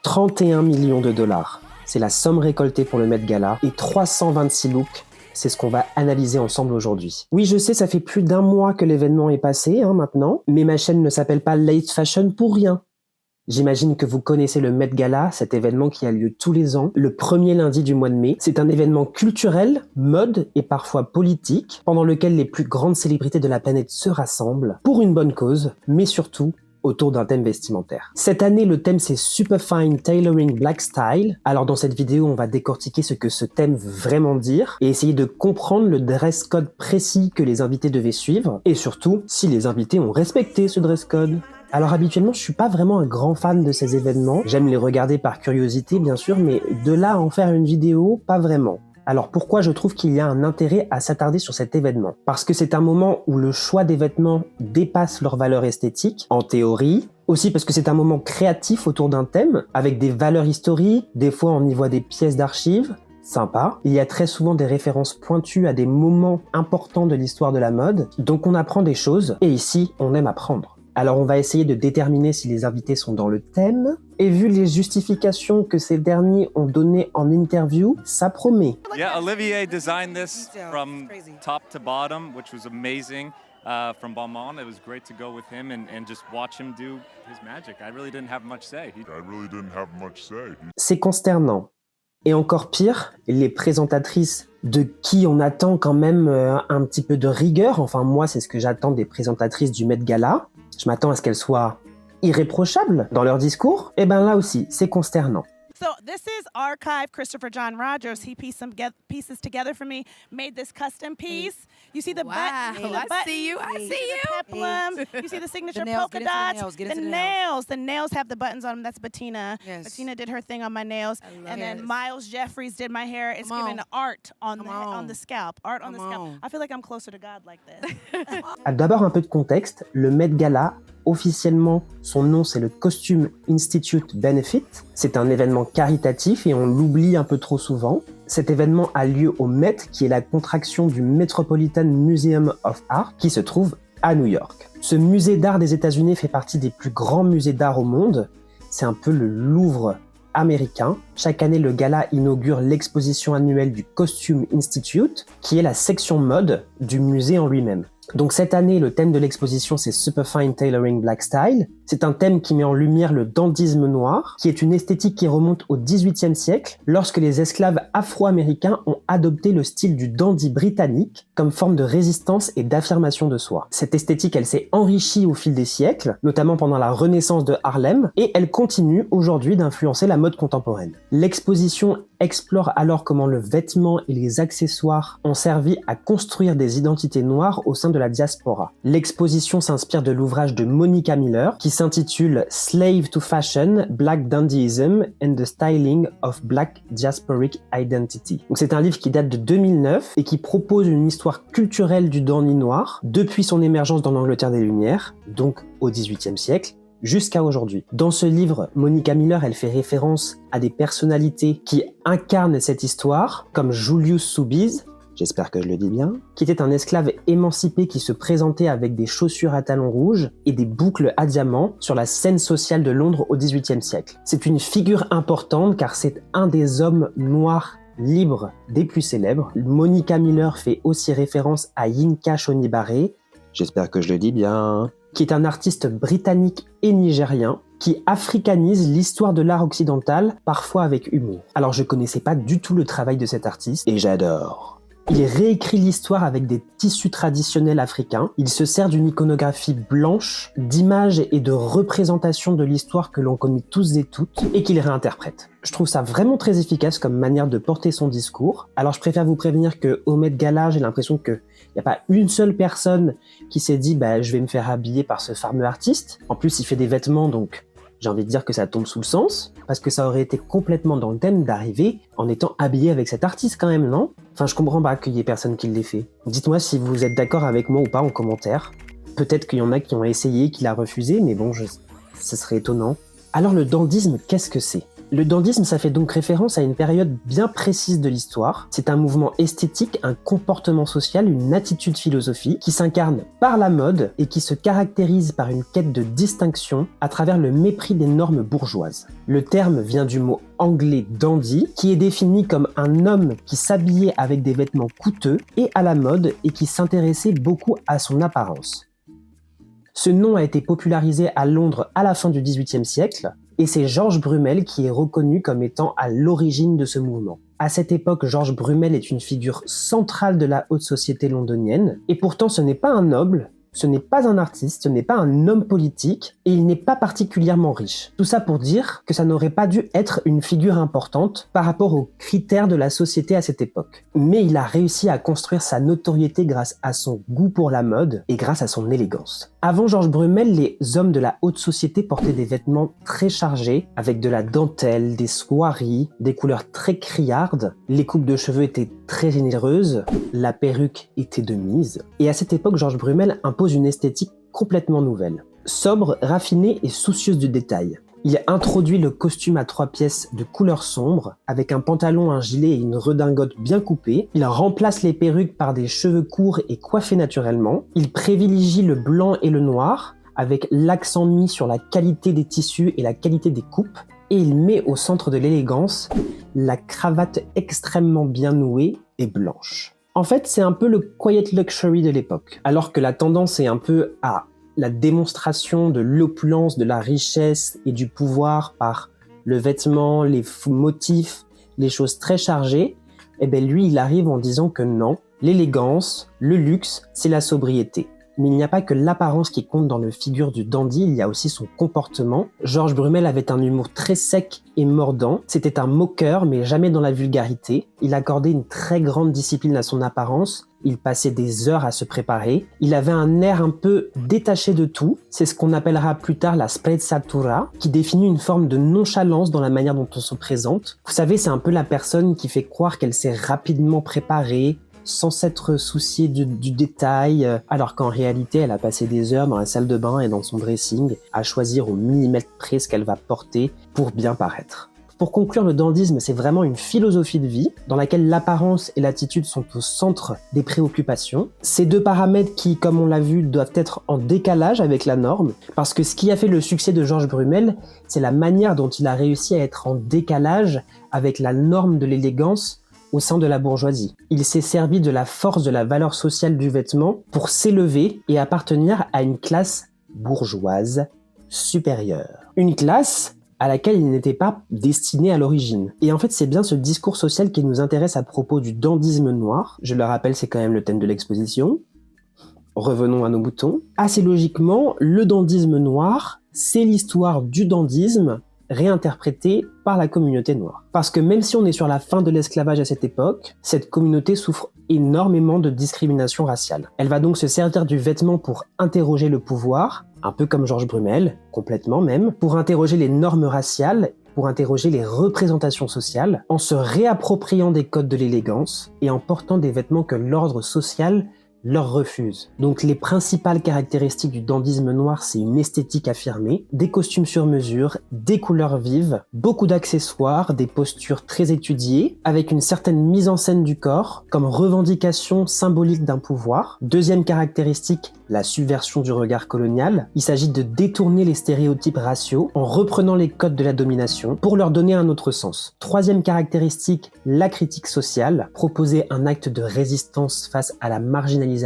31 millions de dollars. C'est la somme récoltée pour le Met Gala et 326 looks. C'est ce qu'on va analyser ensemble aujourd'hui. Oui, je sais, ça fait plus d'un mois que l'événement est passé, maintenant, mais ma chaîne ne s'appelle pas Late Fashion pour rien. J'imagine que vous connaissez le Met Gala, cet événement qui a lieu tous les ans, le premier lundi du mois de mai. C'est un événement culturel, mode et parfois politique, pendant lequel les plus grandes célébrités de la planète se rassemblent, pour une bonne cause, mais surtout autour d'un thème vestimentaire. Cette année, le thème c'est Superfine Tailoring Black Style. Alors dans cette vidéo, on va décortiquer ce que ce thème veut vraiment dire et essayer de comprendre le dress code précis que les invités devaient suivre et surtout si les invités ont respecté ce dress code. Alors habituellement, je suis pas vraiment un grand fan de ces événements. J'aime les regarder par curiosité, bien sûr, mais de là à en faire une vidéo, pas vraiment. Alors pourquoi je trouve qu'il y a un intérêt à s'attarder sur cet événement? Parce que c'est un moment où le choix des vêtements dépasse leur valeur esthétique, en théorie. Aussi parce que c'est un moment créatif autour d'un thème, avec des valeurs historiques, des fois on y voit des pièces d'archives. Sympa. Il y a très souvent des références pointues à des moments importants de l'histoire de la mode, donc on apprend des choses, et ici, on aime apprendre. Alors on va essayer de déterminer si les invités sont dans le thème, et vu les justifications que ces derniers ont données en interview, ça promet. Yeah, Olivier designed this from top to bottom, which was amazing. From Balmain, it was great to go with him and just watch him do his magic. I really didn't have much say. C'est consternant. Et encore pire, les présentatrices de qui on attend quand même un petit peu de rigueur, enfin moi c'est ce que j'attends des présentatrices du Met Gala, je m'attends à ce qu'elles soient irréprochables dans leur discours, et ben là aussi c'est consternant. So this is Archive Christopher John Rogers. He pieced some pieces together for me, made this custom piece. You see the button, I see you. The peplum, you see the signature polka dots, the nails have the buttons on them. That's Bettina. Yes. Bettina did her thing on my nails, and then Miles Jeffries did my hair. It's given art on the scalp, art on the scalp. I feel like I'm closer to God like this. D'abord un peu de contexte, le Met Gala, officiellement son nom c'est le Costume Institute Benefit. C'est un événement caritatif et on l'oublie un peu trop souvent. Cet événement a lieu au Met, qui est la contraction du Metropolitan Museum of Art, qui se trouve à New York. Ce musée d'art des États-Unis fait partie des plus grands musées d'art au monde. C'est un peu le Louvre américain. Chaque année, le gala inaugure l'exposition annuelle du Costume Institute, qui est la section mode du musée en lui-même. Donc cette année, le thème de l'exposition, c'est Superfine Tailoring Black Style. C'est un thème qui met en lumière le dandysme noir, qui est une esthétique qui remonte au XVIIIe siècle, lorsque les esclaves afro-américains ont adopté le style du dandy britannique comme forme de résistance et d'affirmation de soi. Cette esthétique, elle s'est enrichie au fil des siècles, notamment pendant la Renaissance de Harlem, et elle continue aujourd'hui d'influencer la mode contemporaine. L'exposition explore alors comment le vêtement et les accessoires ont servi à construire des identités noires au sein de la diaspora. L'exposition s'inspire de l'ouvrage de Monica Miller qui s'intitule Slave to Fashion, Black Dandyism and the Styling of Black Diasporic Identity. Donc c'est un livre qui date de 2009 et qui propose une histoire culturelle du dandy noir depuis son émergence dans l'Angleterre des Lumières, donc au XVIIIe siècle, jusqu'à aujourd'hui. Dans ce livre, Monica Miller, elle fait référence à des personnalités qui incarnent cette histoire, comme Julius Soubise, j'espère que je le dis bien, qui était un esclave émancipé qui se présentait avec des chaussures à talons rouges et des boucles à diamants sur la scène sociale de Londres au XVIIIe siècle. C'est une figure importante car c'est un des hommes noirs libres des plus célèbres. Monica Miller fait aussi référence à Yinka Shonibare, j'espère que je le dis bien, qui est un artiste britannique et nigérien qui africanise l'histoire de l'art occidental, parfois avec humour. Alors je connaissais pas du tout le travail de cet artiste, et j'adore. Il réécrit l'histoire avec des tissus traditionnels africains. Il se sert d'une iconographie blanche, d'images et de représentations de l'histoire que l'on connaît tous et toutes, et qu'il réinterprète. Je trouve ça vraiment très efficace comme manière de porter son discours. Alors je préfère vous prévenir qu'au Met Gala, j'ai l'impression qu'il n'y a pas une seule personne qui s'est dit je vais me faire habiller par ce fameux artiste. En plus, il fait des vêtements, donc j'ai envie de dire que ça tombe sous le sens, parce que ça aurait été complètement dans le thème d'arriver en étant habillé avec cet artiste quand même, non? Enfin, je comprends pas qu'il y ait personne qui l'ait fait. Dites-moi si vous êtes d'accord avec moi ou pas en commentaire. Peut-être qu'il y en a qui ont essayé, qui l'a refusé, mais bon, ce serait étonnant. Alors le dandysme, qu'est-ce que c'est? Le dandysme, ça fait donc référence à une période bien précise de l'histoire. C'est un mouvement esthétique, un comportement social, une attitude philosophique qui s'incarne par la mode et qui se caractérise par une quête de distinction à travers le mépris des normes bourgeoises. Le terme vient du mot anglais dandy, qui est défini comme un homme qui s'habillait avec des vêtements coûteux et à la mode et qui s'intéressait beaucoup à son apparence. Ce nom a été popularisé à Londres à la fin du XVIIIe siècle, et c'est Georges Brumel qui est reconnu comme étant à l'origine de ce mouvement. À cette époque, Georges Brumel est une figure centrale de la haute société londonienne, et pourtant ce n'est pas un noble, ce n'est pas un artiste, ce n'est pas un homme politique, et il n'est pas particulièrement riche. Tout ça pour dire que ça n'aurait pas dû être une figure importante par rapport aux critères de la société à cette époque. Mais il a réussi à construire sa notoriété grâce à son goût pour la mode et grâce à son élégance. Avant Georges Brumel, les hommes de la haute société portaient des vêtements très chargés, avec de la dentelle, des soieries, des couleurs très criardes, les coupes de cheveux étaient très généreuses, la perruque était de mise, et à cette époque, Georges Brumel impose une esthétique complètement nouvelle. Sobre, raffinée et soucieuse du détail. Il introduit le costume à 3 pièces de couleur sombre, avec un pantalon, un gilet et une redingote bien coupée. Il remplace les perruques par des cheveux courts et coiffés naturellement. Il privilégie le blanc et le noir, avec l'accent mis sur la qualité des tissus et la qualité des coupes. Et il met au centre de l'élégance la cravate extrêmement bien nouée et blanche. En fait, c'est un peu le quiet luxury de l'époque, alors que la tendance est un peu à la démonstration de l'opulence, de la richesse et du pouvoir par le vêtement, les motifs, les choses très chargées, et bien lui, il arrive en disant que non, l'élégance, le luxe, c'est la sobriété. Mais il n'y a pas que l'apparence qui compte dans le figure du dandy, il y a aussi son comportement. Georges Brumel avait un humour très sec et mordant. C'était un moqueur, mais jamais dans la vulgarité. Il accordait une très grande discipline à son apparence. Il passait des heures à se préparer. Il avait un air un peu détaché de tout. C'est ce qu'on appellera plus tard la sprezzatura, qui définit une forme de nonchalance dans la manière dont on se présente. Vous savez, c'est un peu la personne qui fait croire qu'elle s'est rapidement préparée, sans s'être souciée du détail, alors qu'en réalité, elle a passé des heures dans la salle de bain et dans son dressing à choisir au millimètre près ce qu'elle va porter pour bien paraître. Pour conclure, le dandysme, c'est vraiment une philosophie de vie dans laquelle l'apparence et l'attitude sont au centre des préoccupations. Ces deux paramètres qui, comme on l'a vu, doivent être en décalage avec la norme, parce que ce qui a fait le succès de Georges Brumel, c'est la manière dont il a réussi à être en décalage avec la norme de l'élégance au sein de la bourgeoisie. Il s'est servi de la force de la valeur sociale du vêtement pour s'élever et appartenir à une classe bourgeoise supérieure. Une classe à laquelle il n'était pas destiné à l'origine. Et en fait, c'est bien ce discours social qui nous intéresse à propos du dandysme noir. Je le rappelle, c'est quand même le thème de l'exposition. Revenons à nos boutons. Assez logiquement, le dandysme noir, c'est l'histoire du dandysme réinterprétée par la communauté noire. Parce que même si on est sur la fin de l'esclavage à cette époque, cette communauté souffre énormément de discrimination raciale. Elle va donc se servir du vêtement pour interroger le pouvoir, un peu comme Georges Brumel, complètement même, pour interroger les normes raciales, pour interroger les représentations sociales, en se réappropriant des codes de l'élégance et en portant des vêtements que l'ordre social leur refuse. Donc les principales caractéristiques du dandysme noir, c'est une esthétique affirmée, des costumes sur mesure, des couleurs vives, beaucoup d'accessoires, des postures très étudiées, avec une certaine mise en scène du corps, comme revendication symbolique d'un pouvoir. Deuxième caractéristique, la subversion du regard colonial. Il s'agit de détourner les stéréotypes raciaux en reprenant les codes de la domination pour leur donner un autre sens. Troisième caractéristique, la critique sociale, proposer un acte de résistance face à la marginalisation,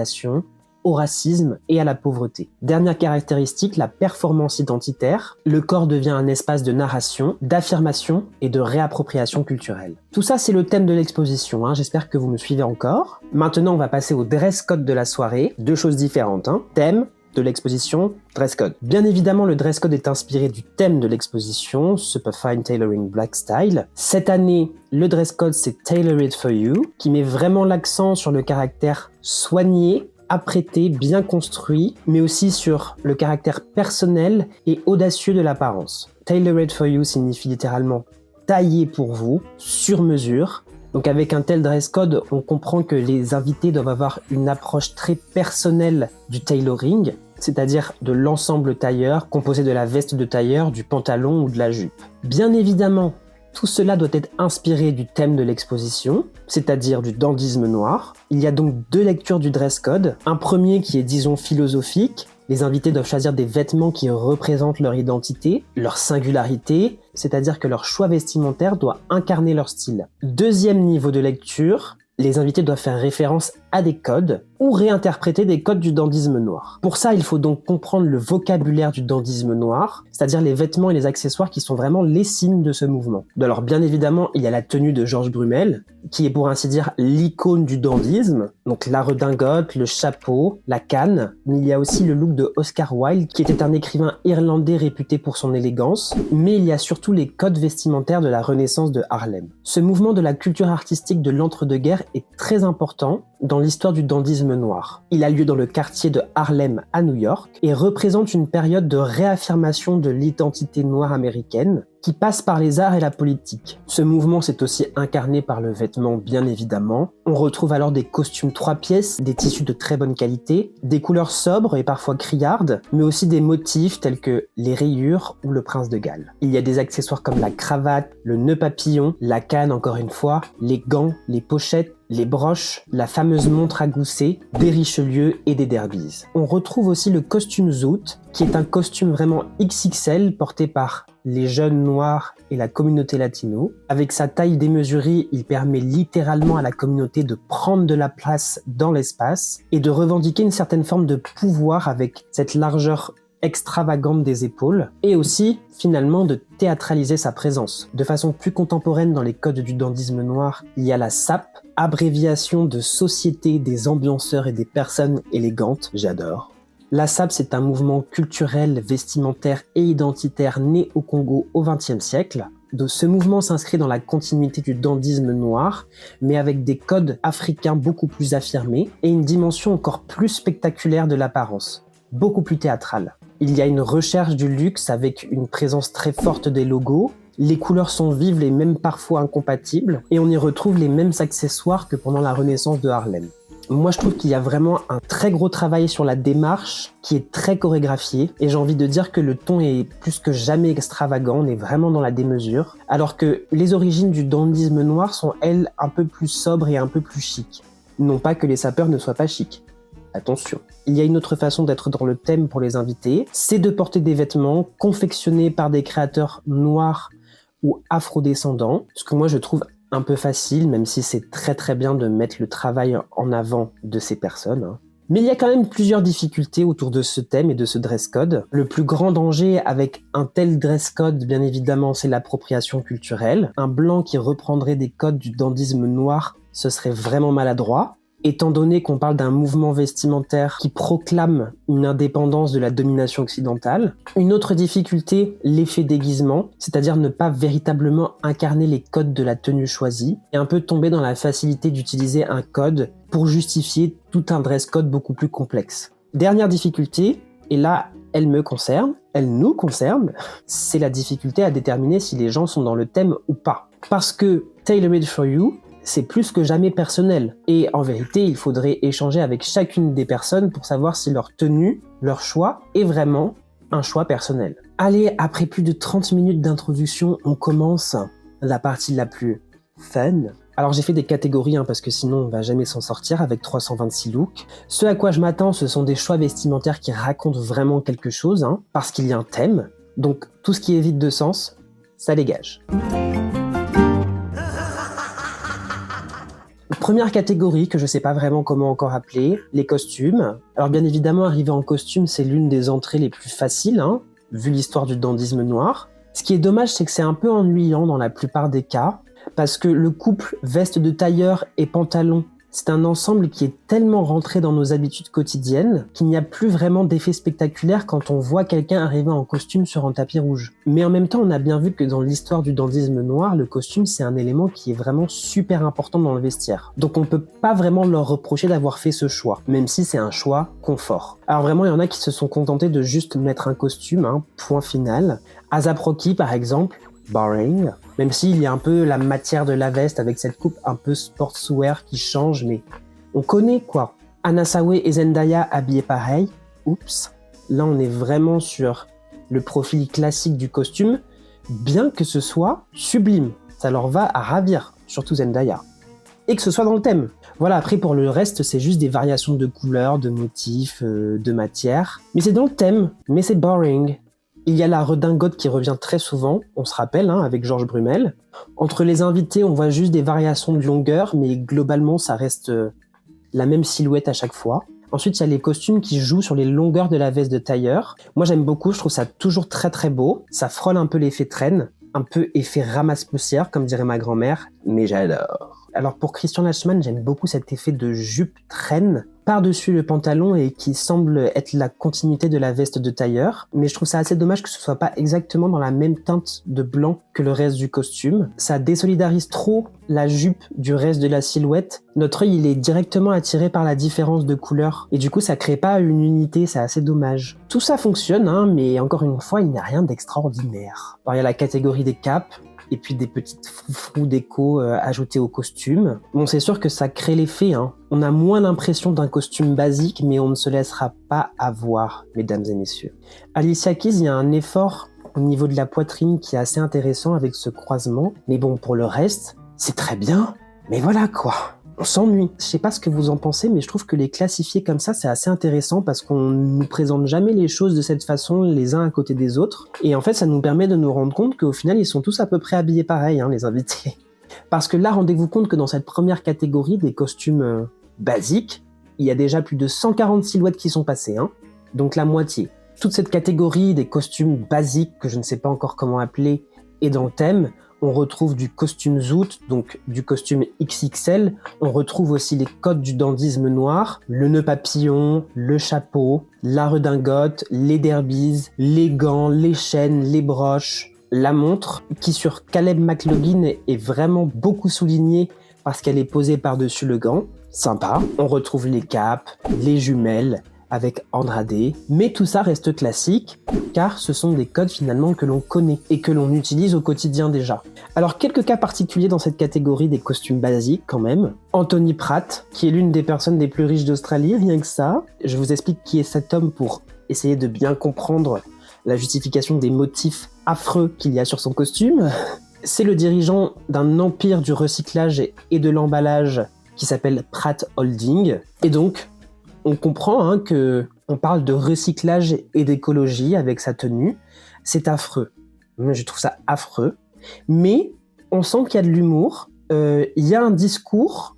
au racisme et à la pauvreté. Dernière caractéristique, la performance identitaire. Le corps devient un espace de narration, d'affirmation et de réappropriation culturelle. Tout ça, c'est le thème de l'exposition, hein. J'espère que vous me suivez encore. Maintenant, on va passer au dress code de la soirée. Deux choses différentes, hein. Thème de l'exposition, dress code. Bien évidemment, le dress code est inspiré du thème de l'exposition, Superfine Tailoring Black Style. Cette année, le dress code, c'est Tailored for You, qui met vraiment l'accent sur le caractère soigné, apprêté, bien construit, mais aussi sur le caractère personnel et audacieux de l'apparence. Tailored for You signifie littéralement taillé pour vous, sur mesure. Donc avec un tel dress code, on comprend que les invités doivent avoir une approche très personnelle du tailoring, c'est-à-dire de l'ensemble tailleur, composé de la veste de tailleur, du pantalon ou de la jupe. Bien évidemment, Tout cela doit être inspiré du thème de l'exposition, c'est-à-dire du dandysme noir. Il y a donc 2 lectures du dress code. Un premier qui est, disons, philosophique. Les invités doivent choisir des vêtements qui représentent leur identité, leur singularité, c'est-à-dire que leur choix vestimentaire doit incarner leur style. Deuxième niveau de lecture, les invités doivent faire référence à des codes ou réinterpréter des codes du dandysme noir. Pour ça, il faut donc comprendre le vocabulaire du dandysme noir, c'est-à-dire les vêtements et les accessoires qui sont vraiment les signes de ce mouvement. Alors bien évidemment, il y a la tenue de Georges Brumel, qui est pour ainsi dire l'icône du dandysme, donc la redingote, le chapeau, la canne, mais il y a aussi le look de Oscar Wilde, qui était un écrivain irlandais réputé pour son élégance, mais il y a surtout les codes vestimentaires de la Renaissance de Harlem. Ce mouvement de la culture artistique de l'entre-deux-guerres est très important dans l'histoire du dandysme noir. Il a lieu dans le quartier de Harlem à New York et représente une période de réaffirmation de l'identité noire américaine qui passe par les arts et la politique. Ce mouvement s'est aussi incarné par le vêtement, bien évidemment. On retrouve alors des costumes 3 pièces, des tissus de très bonne qualité, des couleurs sobres et parfois criardes, mais aussi des motifs tels que les rayures ou le prince de Galles. Il y a des accessoires comme la cravate, le nœud papillon, la canne encore une fois, les gants, les pochettes, les broches, la fameuse montre à gousset, des Richelieu et des Derbies. On retrouve aussi le costume zoot, qui est un costume vraiment XXL porté par les jeunes noirs et la communauté latino. Avec sa taille démesurée, il permet littéralement à la communauté de prendre de la place dans l'espace et de revendiquer une certaine forme de pouvoir avec cette largeur extravagante des épaules et aussi finalement de théâtraliser sa présence. De façon plus contemporaine dans les codes du dandysme noir, il y a la SAP, abréviation de Société des ambianceurs et des personnes élégantes, j'adore. La SAP, c'est un mouvement culturel, vestimentaire et identitaire né au Congo au XXe siècle. Ce mouvement s'inscrit dans la continuité du dandysme noir, mais avec des codes africains beaucoup plus affirmés et une dimension encore plus spectaculaire de l'apparence, beaucoup plus théâtrale. Il y a une recherche du luxe avec une présence très forte des logos. Les couleurs sont vives et même parfois incompatibles, et on y retrouve les mêmes accessoires que pendant la Renaissance de Harlem. Moi, je trouve qu'il y a vraiment un très gros travail sur la démarche qui est très chorégraphié, et j'ai envie de dire que le ton est plus que jamais extravagant, on est vraiment dans la démesure, alors que les origines du dandysme noir sont, elles, un peu plus sobres et un peu plus chic. Non pas que les sapeurs ne soient pas chics. Attention. Il y a une autre façon d'être dans le thème pour les invités, c'est de porter des vêtements confectionnés par des créateurs noirs ou afrodescendants, ce que moi je trouve un peu facile, même si c'est très très bien de mettre le travail en avant de ces personnes. Mais il y a quand même plusieurs difficultés autour de ce thème et de ce dress code. Le plus grand danger avec un tel dress code, bien évidemment, c'est l'appropriation culturelle. Un blanc qui reprendrait des codes du dandysme noir, ce serait vraiment maladroit. Étant donné qu'on parle d'un mouvement vestimentaire qui proclame une indépendance de la domination occidentale. Une autre difficulté, l'effet déguisement, c'est-à-dire ne pas véritablement incarner les codes de la tenue choisie, et un peu tomber dans la facilité d'utiliser un code pour justifier tout un dress code beaucoup plus complexe. Dernière difficulté, et là, elle me concerne, elle nous concerne, c'est la difficulté à déterminer si les gens sont dans le thème ou pas. Parce que Tailored for You, c'est plus que jamais personnel. Et en vérité, il faudrait échanger avec chacune des personnes pour savoir si leur tenue, leur choix, est vraiment un choix personnel. Allez, après plus de 30 minutes d'introduction, on commence la partie la plus fun. Alors j'ai fait des catégories parce que sinon on va jamais s'en sortir avec 326 looks. Ce à quoi je m'attends, ce sont des choix vestimentaires qui racontent vraiment quelque chose, parce qu'il y a un thème. Donc tout ce qui est vide de sens, ça dégage. Première catégorie que je sais pas vraiment comment encore appeler, les costumes. Alors bien évidemment, arriver en costume, c'est l'une des entrées les plus faciles, vu l'histoire du dandysme noir. Ce qui est dommage, c'est que c'est un peu ennuyant dans la plupart des cas, parce que le couple veste de tailleur et pantalon, c'est un ensemble qui est tellement rentré dans nos habitudes quotidiennes qu'il n'y a plus vraiment d'effet spectaculaire quand on voit quelqu'un arriver en costume sur un tapis rouge. Mais en même temps, on a bien vu que dans l'histoire du dandysme noir, le costume, c'est un élément qui est vraiment super important dans le vestiaire. Donc on peut pas vraiment leur reprocher d'avoir fait ce choix, même si c'est un choix confort. Alors vraiment, il y en a qui se sont contentés de juste mettre un costume, point final. A$AP Rocky, par exemple, boring. Même s'il y a un peu la matière de la veste avec cette coupe un peu sportswear qui change, mais on connaît quoi. Anna Sawai et Zendaya habillés pareil. Oups. Là, on est vraiment sur le profil classique du costume, bien que ce soit sublime. ça leur va à ravir, surtout Zendaya. Et que ce soit dans le thème. Voilà, après pour le reste, c'est juste des variations de couleurs, de motifs, de matières. Mais c'est dans le thème, mais c'est boring. Il y a la redingote qui revient très souvent, on se rappelle, avec Georges Brumel. Entre les invités, on voit juste des variations de longueur, mais globalement, ça reste la même silhouette à chaque fois. Ensuite, il y a les costumes qui jouent sur les longueurs de la veste de tailleur. Moi, j'aime beaucoup, je trouve ça toujours très très beau. Ça frôle un peu l'effet traîne, un peu effet ramasse-poussière, comme dirait ma grand-mère, mais j'adore. Alors pour Christian Lachman, j'aime beaucoup cet effet de jupe traîne par-dessus le pantalon et qui semble être la continuité de la veste de tailleur. Mais je trouve ça assez dommage que ce soit pas exactement dans la même teinte de blanc que le reste du costume. Ça désolidarise trop la jupe du reste de la silhouette. Notre œil, il est directement attiré par la différence de couleur. Et du coup, ça crée pas une unité, c'est assez dommage. Tout ça fonctionne, mais encore une fois, il n'y a rien d'extraordinaire. Alors il y a la catégorie des capes, et puis des petites froufrous déco ajoutées au costume. Bon, c'est sûr que ça crée l'effet. On a moins l'impression d'un costume basique, mais on ne se laissera pas avoir, mesdames et messieurs. Alicia Keys, il y a un effort au niveau de la poitrine qui est assez intéressant avec ce croisement. Mais bon, pour le reste, c'est très bien. Mais voilà quoi. On s'ennuie. Je sais pas ce que vous en pensez, mais je trouve que les classifier comme ça, c'est assez intéressant parce qu'on nous présente jamais les choses de cette façon, les uns à côté des autres. Et en fait, ça nous permet de nous rendre compte qu'au final, ils sont tous à peu près habillés pareil, les invités. Parce que là, rendez-vous compte que dans cette première catégorie des costumes basiques, il y a déjà plus de 140 silhouettes qui sont passées, donc la moitié. Toute cette catégorie des costumes basiques, que je ne sais pas encore comment appeler, est dans le thème. On retrouve du costume zoot, donc du costume XXL. On retrouve aussi les codes du dandysme noir, le nœud papillon, le chapeau, la redingote, les derbies, les gants, les chaînes, les broches, la montre, qui sur Caleb McLaughlin est vraiment beaucoup soulignée parce qu'elle est posée par-dessus le gant. Sympa. On retrouve les capes, les jumelles, avec Andrade, mais tout ça reste classique, car ce sont des codes finalement que l'on connaît et que l'on utilise au quotidien déjà. Alors quelques cas particuliers dans cette catégorie des costumes basiques quand même. Anthony Pratt, qui est l'une des personnes les plus riches d'Australie, rien que ça. Je vous explique qui est cet homme pour essayer de bien comprendre la justification des motifs affreux qu'il y a sur son costume. C'est le dirigeant d'un empire du recyclage et de l'emballage qui s'appelle Pratt Holding, et donc on comprend que on parle de recyclage et d'écologie avec sa tenue. C'est affreux. Je trouve ça affreux. Mais on sent qu'il y a de l'humour. Il y a un discours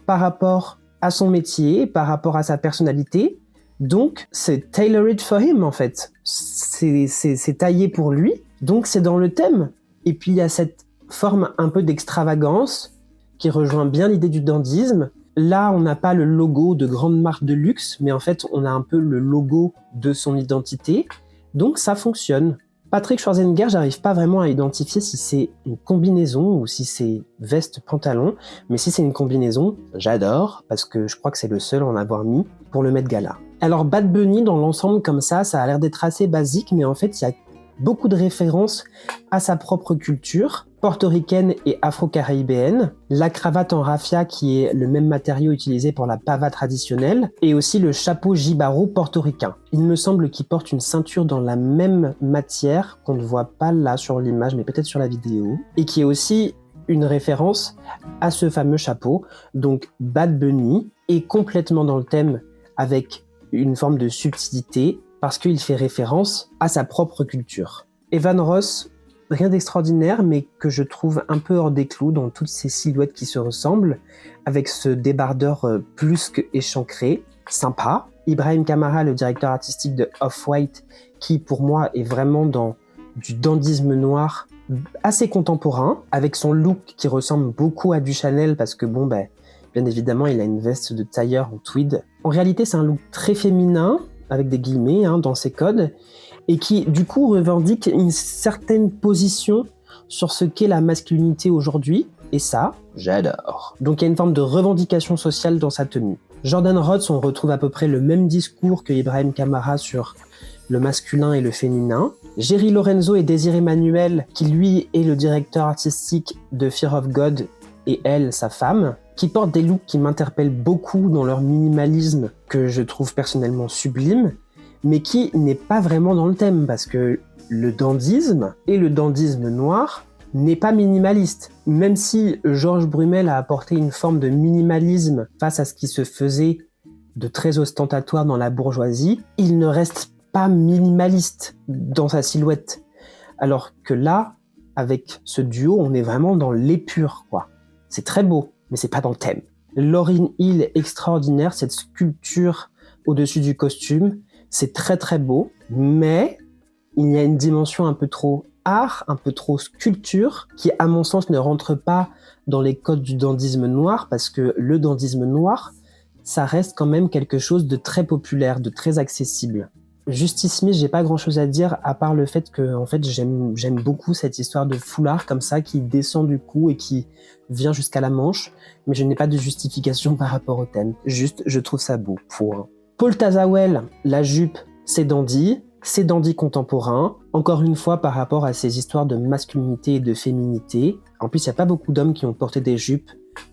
par rapport à son métier, par rapport à sa personnalité. Donc, c'est tailored for him, en fait. C'est taillé pour lui. Donc, c'est dans le thème. Et puis, il y a cette forme un peu d'extravagance qui rejoint bien l'idée du dandysme. Là, on n'a pas le logo de grande marque de luxe, mais en fait, on a un peu le logo de son identité. Donc, ça fonctionne. Patrick Schwarzenegger, j'arrive pas vraiment à identifier si c'est une combinaison ou si c'est veste-pantalon. Mais si c'est une combinaison, j'adore, parce que je crois que c'est le seul à en avoir mis pour le Met Gala. Alors, Bad Bunny, dans l'ensemble, comme ça a l'air d'être assez basique, mais en fait, il y a beaucoup de références à sa propre culture, portoricaine et afro-caribéenne, la cravate en raffia qui est le même matériau utilisé pour la pava traditionnelle, et aussi le chapeau jibaro portoricain. Il me semble qu'il porte une ceinture dans la même matière, qu'on ne voit pas là sur l'image, mais peut-être sur la vidéo, et qui est aussi une référence à ce fameux chapeau. Donc Bad Bunny est complètement dans le thème avec une forme de subtilité, parce qu'il fait référence à sa propre culture. Evan Ross, rien d'extraordinaire, mais que je trouve un peu hors des clous dans toutes ces silhouettes qui se ressemblent, avec ce débardeur plus que échancré, sympa. Ibrahim Kamara, le directeur artistique de Off-White, qui pour moi est vraiment dans du dandysme noir assez contemporain, avec son look qui ressemble beaucoup à du Chanel, parce que bien évidemment, il a une veste de tailleur en tweed. En réalité, c'est un look très féminin, avec des guillemets dans ses codes, et qui du coup revendique une certaine position sur ce qu'est la masculinité aujourd'hui, et ça, j'adore. Donc il y a une forme de revendication sociale dans sa tenue. Jordan Rhodes, on retrouve à peu près le même discours que Ibrahim Kamara sur le masculin et le féminin. Jerry Lorenzo et Désiré Manuel, qui lui est le directeur artistique de Fear of God, et elle, sa femme, qui portent des looks qui m'interpellent beaucoup dans leur minimalisme, que je trouve personnellement sublime, mais qui n'est pas vraiment dans le thème, parce que le dandysme et le dandysme noir n'est pas minimaliste. Même si Georges Brumel a apporté une forme de minimalisme face à ce qui se faisait de très ostentatoire dans la bourgeoisie, il ne reste pas minimaliste dans sa silhouette. Alors que là, avec ce duo, on est vraiment dans l'épure, quoi. C'est très beau, mais c'est pas dans le thème. Lauryn Hill est extraordinaire, cette sculpture au-dessus du costume, c'est très très beau, mais il y a une dimension un peu trop art, un peu trop sculpture, qui à mon sens ne rentre pas dans les codes du dandysme noir, parce que le dandysme noir, ça reste quand même quelque chose de très populaire, de très accessible. Justice Smith, j'ai pas grand chose à dire à part le fait que en fait j'aime beaucoup cette histoire de foulard comme ça qui descend du cou et qui vient jusqu'à la manche, mais je n'ai pas de justification par rapport au thème. Juste, je trouve ça beau. Point. Paul Tazawell, la jupe, c'est dandy contemporain. Encore une fois, par rapport à ces histoires de masculinité et de féminité. En plus, il n'y a pas beaucoup d'hommes qui ont porté des jupes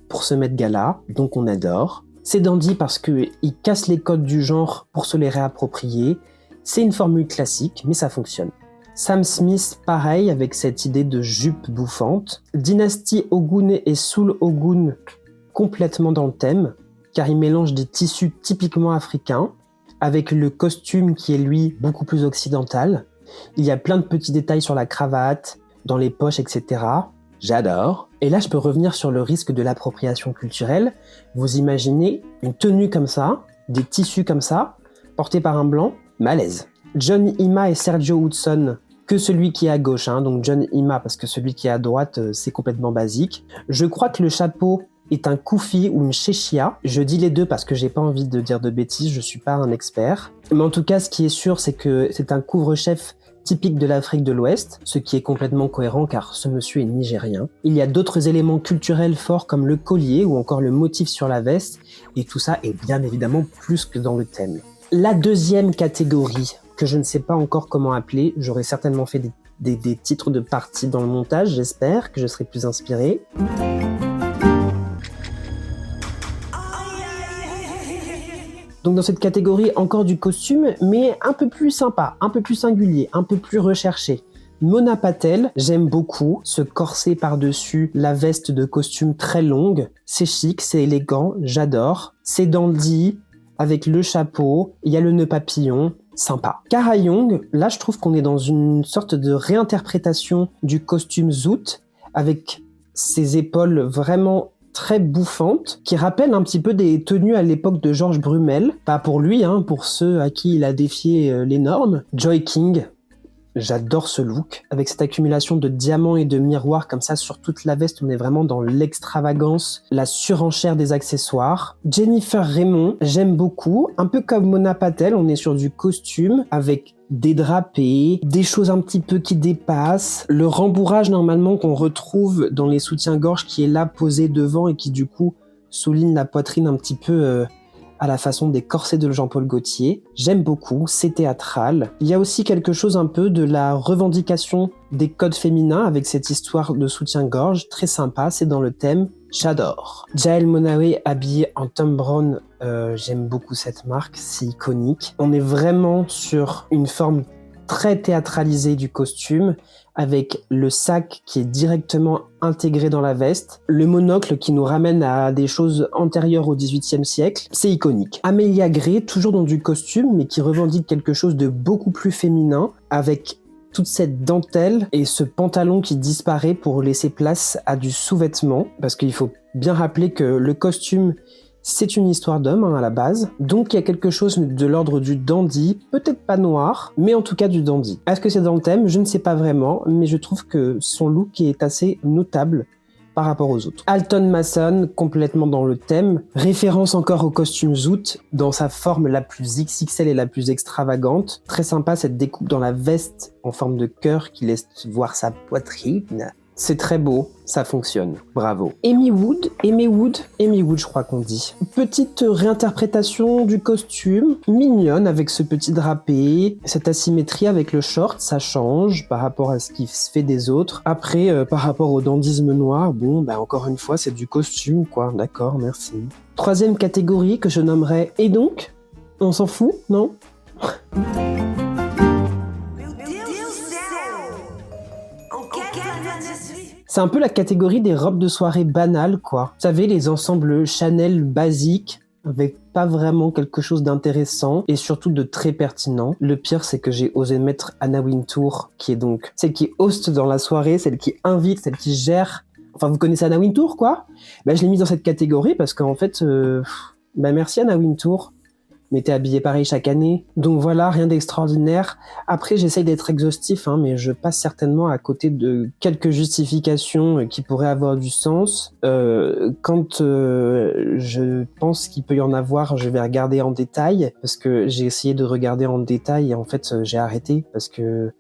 pour ce Met Gala, donc on adore. C'est dandy parce qu'il casse les codes du genre pour se les réapproprier. C'est une formule classique, mais ça fonctionne. Sam Smith, pareil, avec cette idée de jupe bouffante. Dynasty Ogun et Soul Ogun, complètement dans le thème, car il mélange des tissus typiquement africains, avec le costume qui est, lui, beaucoup plus occidental. Il y a plein de petits détails sur la cravate, dans les poches, etc. J'adore. Et là, je peux revenir sur le risque de l'appropriation culturelle. Vous imaginez une tenue comme ça, des tissus comme ça, portés par un blanc, malaise. John Ima et Sergio Hudson, que celui qui est à gauche, donc John Ima, parce que celui qui est à droite, c'est complètement basique. Je crois que le chapeau est un koufi ou une chéchia. Je dis les deux parce que j'ai pas envie de dire de bêtises, je suis pas un expert. Mais en tout cas, ce qui est sûr, c'est que c'est un couvre-chef typique de l'Afrique de l'Ouest, ce qui est complètement cohérent car ce monsieur est nigérien. Il y a d'autres éléments culturels forts comme le collier ou encore le motif sur la veste, et tout ça est bien évidemment plus que dans le thème. La deuxième catégorie, que je ne sais pas encore comment appeler, j'aurais certainement fait des titres de partie dans le montage, j'espère que je serai plus inspiré. Donc dans cette catégorie, encore du costume, mais un peu plus sympa, un peu plus singulier, un peu plus recherché. Mona Patel, j'aime beaucoup, ce corset par-dessus la veste de costume très longue. C'est chic, c'est élégant, j'adore. C'est dandy, avec le chapeau, il y a le nœud papillon, sympa. Cara Young, là je trouve qu'on est dans une sorte de réinterprétation du costume zoot, avec ses épaules vraiment très bouffantes, qui rappellent un petit peu des tenues à l'époque de Georges Brumel. Pas pour lui, pour ceux à qui il a défié les normes. Joy King, j'adore ce look. Avec cette accumulation de diamants et de miroirs comme ça sur toute la veste, on est vraiment dans l'extravagance, la surenchère des accessoires. Jennifer Raymond, j'aime beaucoup. Un peu comme Mona Patel, on est sur du costume avec des drapés, des choses un petit peu qui dépassent, le rembourrage normalement qu'on retrouve dans les soutiens-gorge qui est là posé devant et qui du coup souligne la poitrine un petit peu à la façon des corsets de Jean-Paul Gaultier. J'aime beaucoup, c'est théâtral. Il y a aussi quelque chose un peu de la revendication des codes féminins avec cette histoire de soutien-gorge, très sympa, c'est dans le thème. J'adore. Jael Monawe habillée en Thom Browne, j'aime beaucoup cette marque, c'est iconique. On est vraiment sur une forme très théâtralisée du costume, avec le sac qui est directement intégré dans la veste, le monocle qui nous ramène à des choses antérieures au XVIIIe siècle, c'est iconique. Amelia Gray, toujours dans du costume, mais qui revendique quelque chose de beaucoup plus féminin, avec toute cette dentelle et ce pantalon qui disparaît pour laisser place à du sous-vêtement, parce qu'il faut bien rappeler que le costume, c'est une histoire d'homme à la base, donc il y a quelque chose de l'ordre du dandy, peut-être pas noir, mais en tout cas du dandy. Est-ce que c'est dans le thème? Je ne sais pas vraiment, mais je trouve que son look est assez notable par rapport aux autres. Alton Mason, complètement dans le thème, référence encore au costume zoot, dans sa forme la plus XXL et la plus extravagante. Très sympa cette découpe dans la veste en forme de cœur qui laisse voir sa poitrine. C'est très beau, ça fonctionne. Bravo. Amy Wood, je crois qu'on dit. Petite réinterprétation du costume, mignonne avec ce petit drapé, cette asymétrie avec le short, ça change par rapport à ce qui se fait des autres. Après, par rapport au dandysme noir, encore une fois, c'est du costume, quoi. D'accord, merci. Troisième catégorie que je nommerais « Et donc ?» On s'en fout, non? C'est un peu la catégorie des robes de soirée banales, quoi. Vous savez, les ensembles Chanel basiques, avec pas vraiment quelque chose d'intéressant et surtout de très pertinent. Le pire, c'est que j'ai osé mettre Anna Wintour, qui est donc celle qui hoste dans la soirée, celle qui invite, celle qui gère. Enfin, vous connaissez Anna Wintour, quoi? Ben, je l'ai mise dans cette catégorie parce qu'en fait, merci Anna Wintour. Mais t'es habillé pareil chaque année. Donc voilà, rien d'extraordinaire. Après, j'essaye d'être exhaustif, mais je passe certainement à côté de quelques justifications qui pourraient avoir du sens. Quand je pense qu'il peut y en avoir, je vais regarder en détail, parce que j'ai essayé de regarder en détail et en fait, j'ai arrêté, parce que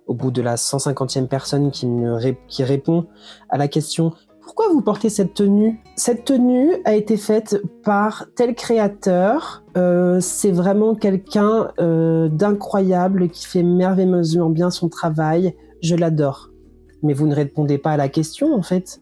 au bout de la 150e personne qui répond à la question « Pourquoi vous portez cette tenue ?» Cette tenue a été faite par tel créateur. C'est vraiment quelqu'un d'incroyable qui fait merveilleusement bien son travail. Je l'adore. Mais vous ne répondez pas à la question, en fait.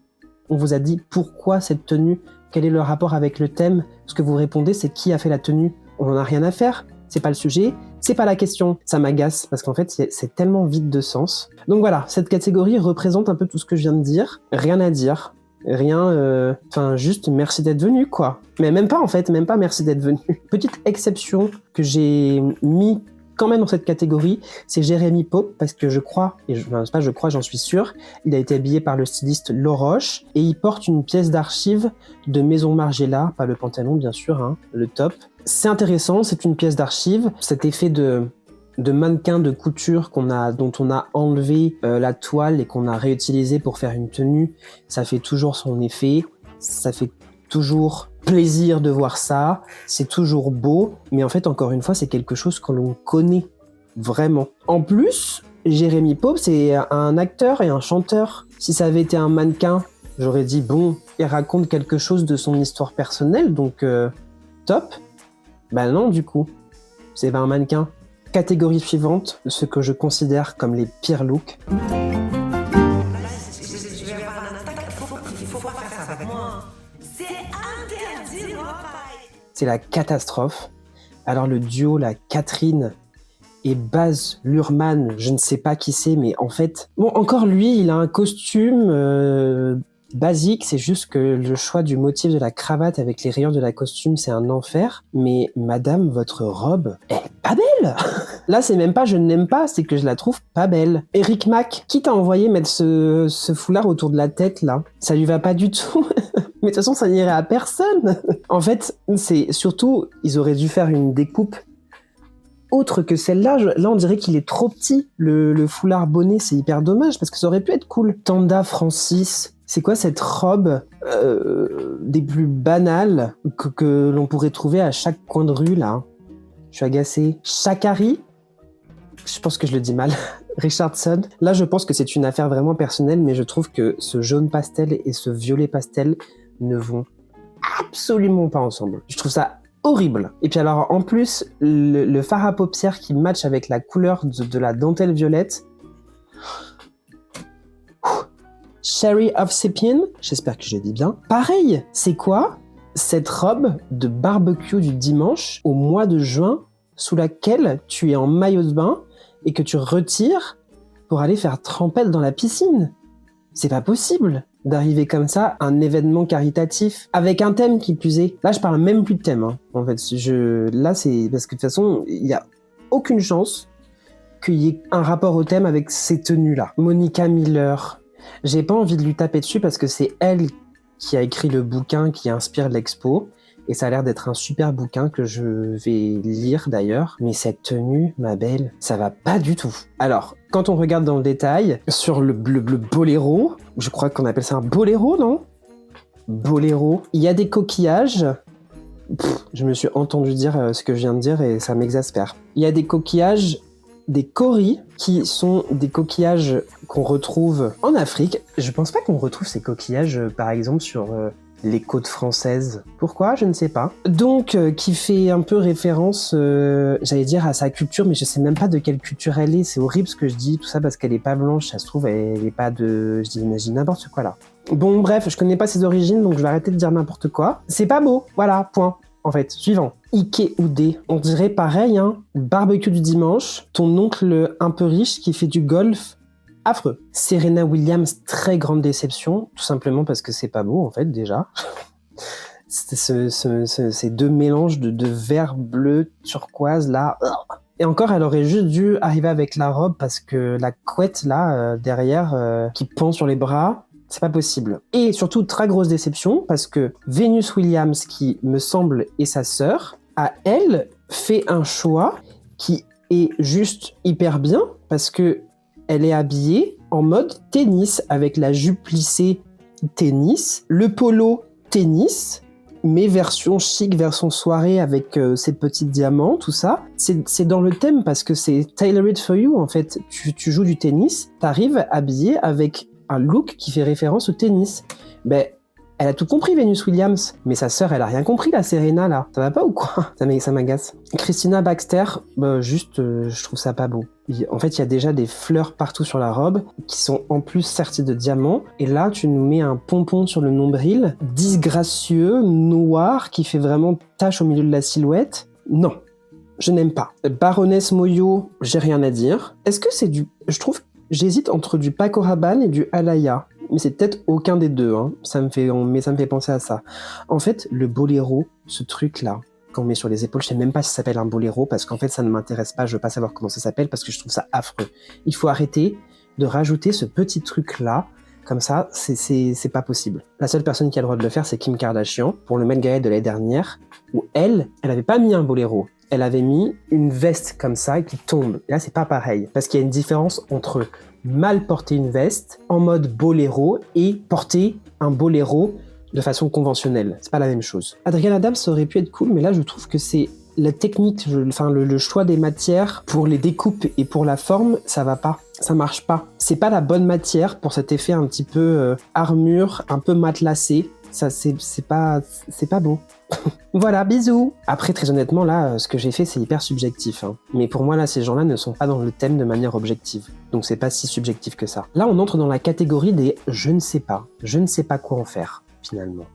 On vous a dit pourquoi cette tenue, quel est le rapport avec le thème. Ce que vous répondez, c'est qui a fait la tenue. On n'en a rien à faire. C'est pas le sujet, c'est pas la question. Ça m'agace parce qu'en fait, c'est tellement vide de sens. Donc voilà, cette catégorie représente un peu tout ce que je viens de dire. Rien à dire. Rien, juste merci d'être venu, quoi. Mais même pas, en fait, même pas merci d'être venu. Petite exception que j'ai mis quand même dans cette catégorie, c'est Jérémy Pope, parce que j'en suis sûr, il a été habillé par le styliste Loroche, et il porte une pièce d'archive de Maison Margiela, pas le pantalon bien sûr, le top. C'est intéressant, c'est une pièce d'archive, cet effet de mannequin de couture dont on a enlevé la toile et qu'on a réutilisé pour faire une tenue, ça fait toujours son effet, ça fait toujours plaisir de voir ça, c'est toujours beau, mais en fait, encore une fois, c'est quelque chose que l'on connaît vraiment. En plus, Jérémy Pope, c'est un acteur et un chanteur. Si ça avait été un mannequin, j'aurais dit, bon, il raconte quelque chose de son histoire personnelle, donc top. Ben non, du coup, c'est pas un mannequin. Catégorie suivante, ce que je considère comme les pires looks. C'est la catastrophe. Alors le duo, la Catherine et Baz Luhrmann, je ne sais pas qui c'est, mais en fait... Bon, encore lui, il a un costume basique, c'est juste que le choix du motif de la cravate avec les rayures de la costume, c'est un enfer. Mais madame, votre robe est pas belle. Là, c'est même pas je n'aime pas, c'est que je la trouve pas belle. Eric Mac, qui t'a envoyé mettre ce foulard autour de la tête, là? Ça lui va pas du tout. Mais de toute façon, ça n'irait à personne. En fait, c'est surtout, ils auraient dû faire une découpe autre que celle-là. Là, on dirait qu'il est trop petit. Le foulard bonnet, c'est hyper dommage, parce que ça aurait pu être cool. Tanda Francis, c'est quoi cette robe des plus banales que l'on pourrait trouver à chaque coin de rue, là? Je suis agacé. Shakari, je pense que je le dis mal. Richardson, là, je pense que c'est une affaire vraiment personnelle, mais je trouve que ce jaune pastel et ce violet pastel ne vont absolument pas ensemble. Je trouve ça horrible. Et puis alors, en plus, le fard à paupières qui match avec la couleur de la dentelle violette. Sherry of Sepien, j'espère que je le dis bien. Pareil, c'est quoi cette robe de barbecue du dimanche au mois de juin sous laquelle tu es en maillot de bain et que tu retires pour aller faire trempette dans la piscine? C'est pas possible d'arriver comme ça à un événement caritatif avec un thème qui plus est. Là, je parle même plus de thème. En fait, là, c'est parce que de toute façon, il y a aucune chance qu'il y ait un rapport au thème avec ces tenues-là. Monica Miller. J'ai pas envie de lui taper dessus parce que c'est elle qui a écrit le bouquin qui inspire l'expo. Et ça a l'air d'être un super bouquin que je vais lire d'ailleurs. Mais cette tenue, ma belle, ça va pas du tout. Alors, quand on regarde dans le détail, sur le boléro, je crois qu'on appelle ça un boléro, non? Boléro. Il y a des coquillages. Je me suis entendu dire ce que je viens de dire et ça m'exaspère. Il y a des coquillages, des coris, qui sont des coquillages qu'on retrouve en Afrique. Je pense pas qu'on retrouve ces coquillages, par exemple, sur... les côtes françaises. Pourquoi? Je ne sais pas. Donc, qui fait un peu référence, j'allais dire, à sa culture, mais je sais même pas de quelle culture elle est. C'est horrible ce que je dis, tout ça parce qu'elle est pas blanche, ça se trouve, elle est pas de... Je dis n'importe quoi, là. Bon, bref, je connais pas ses origines, donc je vais arrêter de dire n'importe quoi. C'est pas beau, voilà, point. En fait, suivant. Ike Oudé. On dirait pareil, barbecue du dimanche, ton oncle un peu riche qui fait du golf affreux. Serena Williams, très grande déception, tout simplement parce que c'est pas beau en fait déjà. Ces deux mélanges de vert, bleu, turquoise là. Et encore, elle aurait juste dû arriver avec la robe parce que la couette là derrière qui pend sur les bras, c'est pas possible. Et surtout, très grosse déception parce que Venus Williams, qui me semble est sa sœur, a elle fait un choix qui est juste hyper bien parce que elle est habillée en mode tennis avec la jupe plissée tennis, le polo tennis, mais version chic, version soirée avec ses petits diamants, tout ça. C'est dans le thème parce que c'est tailored for you en fait. Tu joues du tennis, t'arrives habillé avec un look qui fait référence au tennis. Ben, elle a tout compris, Venus Williams. Mais sa sœur, elle a rien compris, la Serena, là. Ça va pas ou quoi? Ça m'agace. Christina Baxter, je trouve ça pas beau. En fait, il y a déjà des fleurs partout sur la robe, qui sont en plus serties de diamants. Et là, tu nous mets un pompon sur le nombril, disgracieux, noir, qui fait vraiment tache au milieu de la silhouette. Non, je n'aime pas. Baroness Moyo, j'ai rien à dire. Est-ce que c'est du... J'hésite entre du Paco Rabanne et du Alaya. Mais c'est peut-être aucun des deux, hein. Ça me fait penser à ça. En fait, le boléro, ce truc-là, qu'on met sur les épaules, je sais même pas si ça s'appelle un boléro, parce qu'en fait, ça ne m'intéresse pas, je veux pas savoir comment ça s'appelle, parce que je trouve ça affreux. Il faut arrêter de rajouter ce petit truc-là, comme ça, c'est pas possible. La seule personne qui a le droit de le faire, c'est Kim Kardashian, pour le Met Gala de l'année dernière, où elle avait pas mis un boléro. Elle avait mis une veste comme ça qui tombe. Et là, c'est pas pareil. Parce qu'il y a une différence entre mal porter une veste en mode boléro et porter un boléro de façon conventionnelle. C'est pas la même chose. Adrienne Adams, ça aurait pu être cool, mais là, je trouve que c'est la technique, le choix des matières pour les découpes et pour la forme, ça va pas. Ça marche pas. C'est pas la bonne matière pour cet effet un petit peu armure, un peu matelassé. Ça, c'est pas beau. Voilà, bisous. Après, très honnêtement, là, ce que j'ai fait, c'est hyper subjectif. Hein. Mais pour moi, là, ces gens-là ne sont pas dans le thème de manière objective. Donc, c'est pas si subjectif que ça. Là, on entre dans la catégorie des « je ne sais pas ». Je ne sais pas quoi en faire, finalement.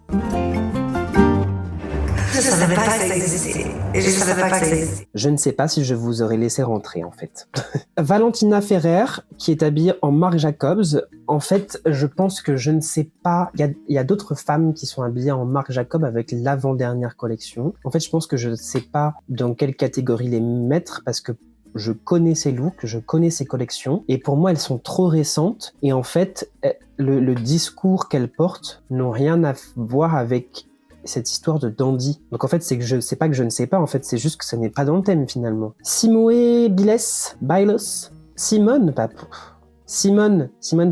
Je savais pas que ça existait. Et je savais pas que ça existait. Je ne sais pas si je vous aurais laissé rentrer, en fait. Valentina Ferrer, qui est habillée en Marc Jacobs. En fait, je pense que je ne sais pas... Il y a d'autres femmes qui sont habillées en Marc Jacobs avec l'avant-dernière collection. En fait, je pense que je ne sais pas dans quelle catégorie les mettre, parce que je connais ces looks, je connais ces collections, et pour moi, elles sont trop récentes. Et en fait, le discours qu'elles portent n'ont rien à voir avec cette histoire de dandy. Donc en fait, c'est pas que je ne sais pas, en fait, c'est juste que ça n'est pas dans le thème finalement. Simone Biles, Simone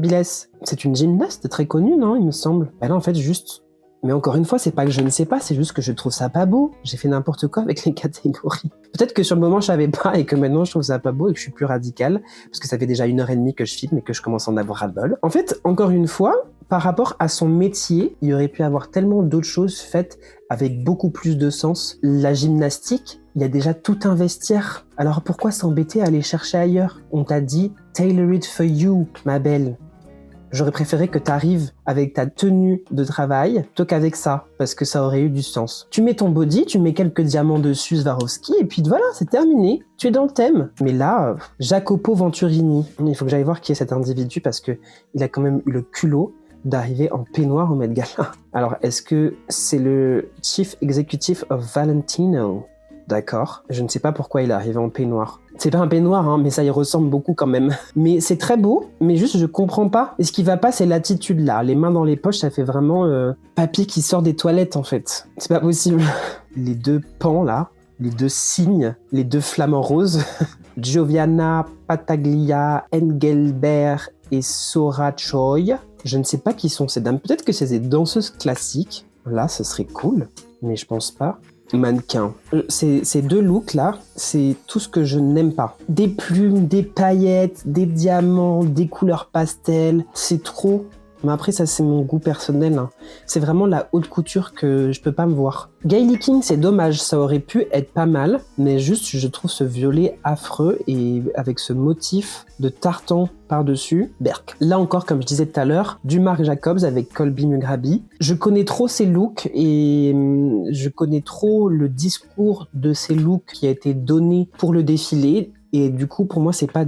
Biles, c'est une gymnaste très connue, non, il me semble. Bah là, en fait, juste... Mais encore une fois, c'est pas que je ne sais pas, c'est juste que je trouve ça pas beau. J'ai fait n'importe quoi avec les catégories. Peut-être que sur le moment, je savais pas et que maintenant, je trouve ça pas beau et que je suis plus radical, parce que ça fait déjà 1h30 que je filme et que je commence à en avoir ras-le-bol. En fait, encore une fois, par rapport à son métier, il aurait pu avoir tellement d'autres choses faites avec beaucoup plus de sens. La gymnastique, il y a déjà tout un vestiaire. Alors pourquoi s'embêter à aller chercher ailleurs? On t'a dit « tailored for you », ma belle. J'aurais préféré que t'arrives avec ta tenue de travail plutôt qu'avec ça, parce que ça aurait eu du sens. Tu mets ton body, tu mets quelques diamants dessus, Swarovski, et puis voilà, c'est terminé. Tu es dans le thème. Mais là, Jacopo Venturini, il faut que j'aille voir qui est cet individu, parce que il a quand même eu le culot d'arriver en peignoir au Met Gala. Alors, est-ce que c'est le Chief Executive of Valentino? D'accord. Je ne sais pas pourquoi il est arrivé en peignoir. C'est pas un peignoir, hein, mais ça y ressemble beaucoup quand même. Mais c'est très beau, mais juste je comprends pas. Et ce qui va pas, c'est l'attitude là. Les mains dans les poches, ça fait vraiment papy qui sort des toilettes en fait. C'est pas possible. Les deux pans là, les deux cygnes, les deux flamants roses, Giovanna Pataglia, Engelbert et Sora Choi. Je ne sais pas qui sont ces dames. Peut-être que c'est des danseuses classiques. Là, ce serait cool, mais je pense pas. Mannequin. Ces deux looks-là, c'est tout ce que je n'aime pas. Des plumes, des paillettes, des diamants, des couleurs pastel, c'est trop. Mais après, ça, c'est mon goût personnel. Hein. C'est vraiment la haute couture que je peux pas me voir. Gayle King, c'est dommage, ça aurait pu être pas mal, mais juste, je trouve ce violet affreux et avec ce motif de tartan par-dessus, berk. Là encore, comme je disais tout à l'heure, du Marc Jacobs avec Colby Mugrabi. Je connais trop ces looks et je connais trop le discours de ces looks qui a été donné pour le défilé. Et du coup, pour moi, c'est pas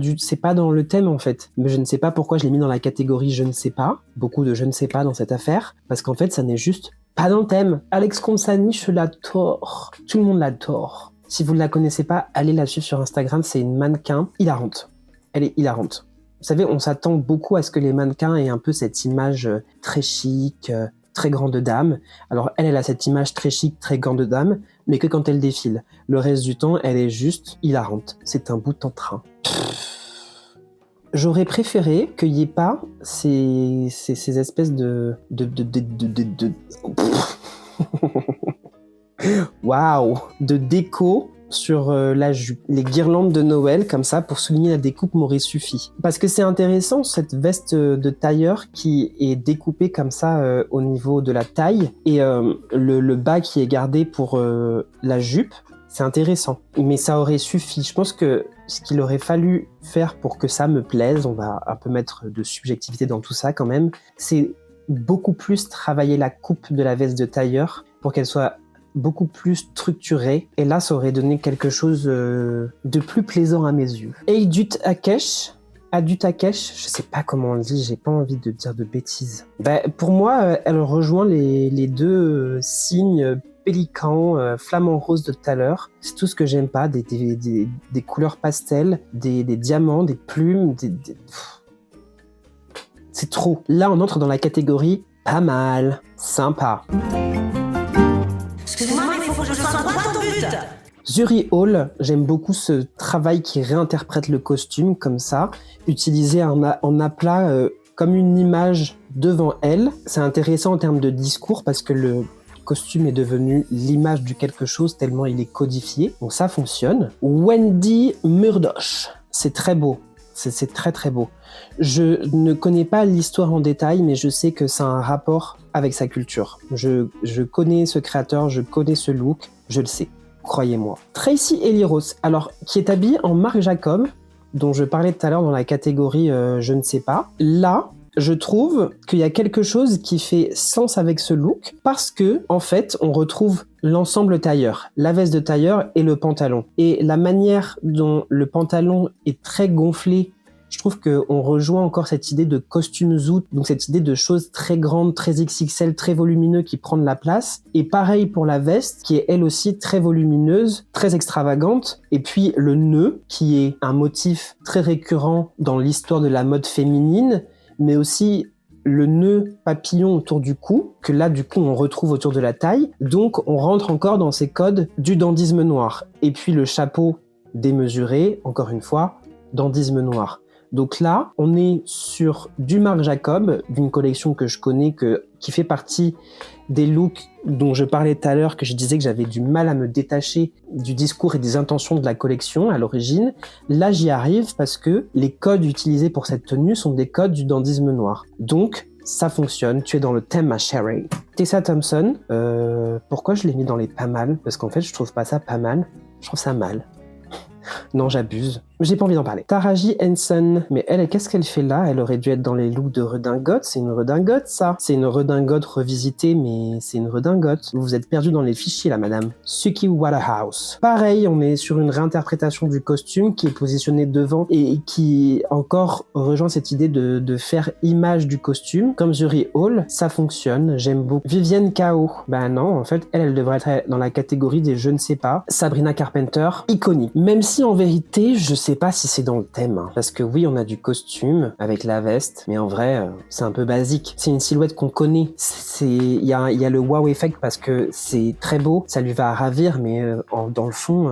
dans le thème, en fait. Mais je ne sais pas pourquoi je l'ai mis dans la catégorie je ne sais pas. Beaucoup de je ne sais pas dans cette affaire. Parce qu'en fait, ça n'est juste pas dans le thème. Alex Consani, je l'adore. Tout le monde l'adore. Si vous ne la connaissez pas, allez la suivre sur Instagram. C'est une mannequin hilarante. Elle est hilarante. Vous savez, on s'attend beaucoup à ce que les mannequins aient un peu cette image très chic, très grande dame. Alors elle a cette image très chic, très grande dame, mais que quand elle défile. Le reste du temps, elle est juste hilarante. C'est un bout en train. J'aurais préféré qu'il n'y ait pas ces espèces waouh, de déco sur la jupe. Les guirlandes de Noël, comme ça, pour souligner la découpe m'aurait suffi. Parce que c'est intéressant, cette veste de tailleur qui est découpée comme ça au niveau de la taille, et le bas qui est gardé pour la jupe, c'est intéressant. Mais ça aurait suffi. Je pense que ce qu'il aurait fallu faire pour que ça me plaise, on va un peu mettre de subjectivité dans tout ça quand même, c'est beaucoup plus travailler la coupe de la veste de tailleur pour qu'elle soit beaucoup plus structurée, et là ça aurait donné quelque chose de plus plaisant à mes yeux. Adut Akesh, je sais pas comment on le dit, j'ai pas envie de dire de bêtises. Pour moi, elle rejoint les deux signes pélican, flamant rose de tout à l'heure. C'est tout ce que j'aime pas, des couleurs pastel, des diamants, des plumes, c'est trop. Là on entre dans la catégorie pas mal, sympa. Excuse-moi, mais il faut que je sois droit au but. Zuri Hall, j'aime beaucoup ce travail qui réinterprète le costume comme ça, utilisé en aplat comme une image devant elle. C'est intéressant en termes de discours parce que le costume est devenu l'image du quelque chose tellement il est codifié. Donc ça fonctionne. Wendy Murdoch, c'est très beau. C'est très très beau. Je ne connais pas l'histoire en détail, mais je sais que ça a un rapport avec sa culture. Je connais ce créateur, je connais ce look, je le sais, croyez-moi. Tracy Ellie Ross, alors, qui est habillée en Marc Jacob, dont je parlais tout à l'heure dans la catégorie je ne sais pas. Là, je trouve qu'il y a quelque chose qui fait sens avec ce look, parce que, en fait, on retrouve l'ensemble tailleur, la veste de tailleur et le pantalon. Et la manière dont le pantalon est très gonflé, je trouve qu'on rejoint encore cette idée de costume zoot, donc cette idée de choses très grandes, très XXL, très volumineux qui prennent la place. Et pareil pour la veste, qui est elle aussi très volumineuse, très extravagante. Et puis le nœud, qui est un motif très récurrent dans l'histoire de la mode féminine, mais aussi le nœud papillon autour du cou, que là du coup on retrouve autour de la taille. Donc on rentre encore dans ces codes du dandisme noir. Et puis le chapeau démesuré, encore une fois, dandisme noir. Donc là, on est sur du Marc Jacob, d'une collection que je connais, qui fait partie des looks dont je parlais tout à l'heure, que je disais que j'avais du mal à me détacher du discours et des intentions de la collection à l'origine. Là, j'y arrive parce que les codes utilisés pour cette tenue sont des codes du dandisme noir. Donc, ça fonctionne, tu es dans le thème, ma chérie. Tessa Thompson, pourquoi je l'ai mis dans les pas mal? Parce qu'en fait, je trouve pas ça pas mal, je trouve ça mal. Non, j'abuse. J'ai pas envie d'en parler. Taraji Henson. Mais elle, qu'est-ce qu'elle fait là? Elle aurait dû être dans les looks de redingote. C'est une redingote, ça. C'est une redingote revisitée, mais c'est une redingote. Vous vous êtes perdu dans les fichiers, là, madame. Suki Waterhouse. Pareil, on est sur une réinterprétation du costume qui est positionné devant et qui encore rejoint cette idée de faire image du costume. Comme Zuri Hall, ça fonctionne. J'aime beaucoup. Vivienne Kao. Ben non, en fait, elle devrait être dans la catégorie des je ne sais pas. Sabrina Carpenter. Iconique. Même si en vérité, je sais pas si c'est dans le thème, hein. Parce que oui, on a du costume avec la veste, mais en vrai, c'est un peu basique. C'est une silhouette qu'on connaît. Il y a le wow effect parce que c'est très beau, ça lui va ravir, mais dans le fond,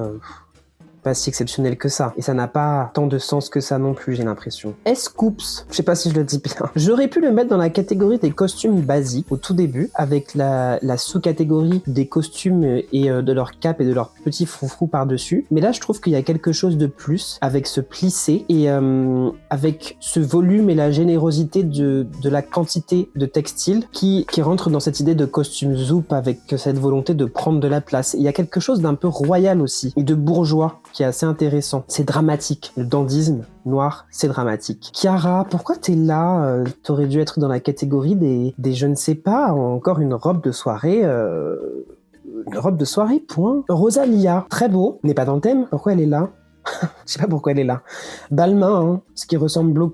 pas si exceptionnel que ça. Et ça n'a pas tant de sens que ça non plus, j'ai l'impression. S-Coops, je sais pas si je le dis bien. J'aurais pu le mettre dans la catégorie des costumes basiques au tout début, avec la sous-catégorie des costumes et de leur cape et de leurs petits froufrous par-dessus. Mais là, je trouve qu'il y a quelque chose de plus avec ce plissé et avec ce volume et la générosité de la quantité de textile qui rentre dans cette idée de costume zoop avec cette volonté de prendre de la place. Il y a quelque chose d'un peu royal aussi, et de bourgeois, qui est assez intéressant. C'est dramatique. Le dandisme noir, c'est dramatique. Chiara, pourquoi t'es là? T'aurais dû être dans la catégorie des je ne sais pas, encore une robe de soirée. Une robe de soirée, point. Rosalia, très beau, n'est pas dans le thème. Pourquoi elle est là? Je sais pas pourquoi elle est là. Balmain, hein, ce qui ressemble,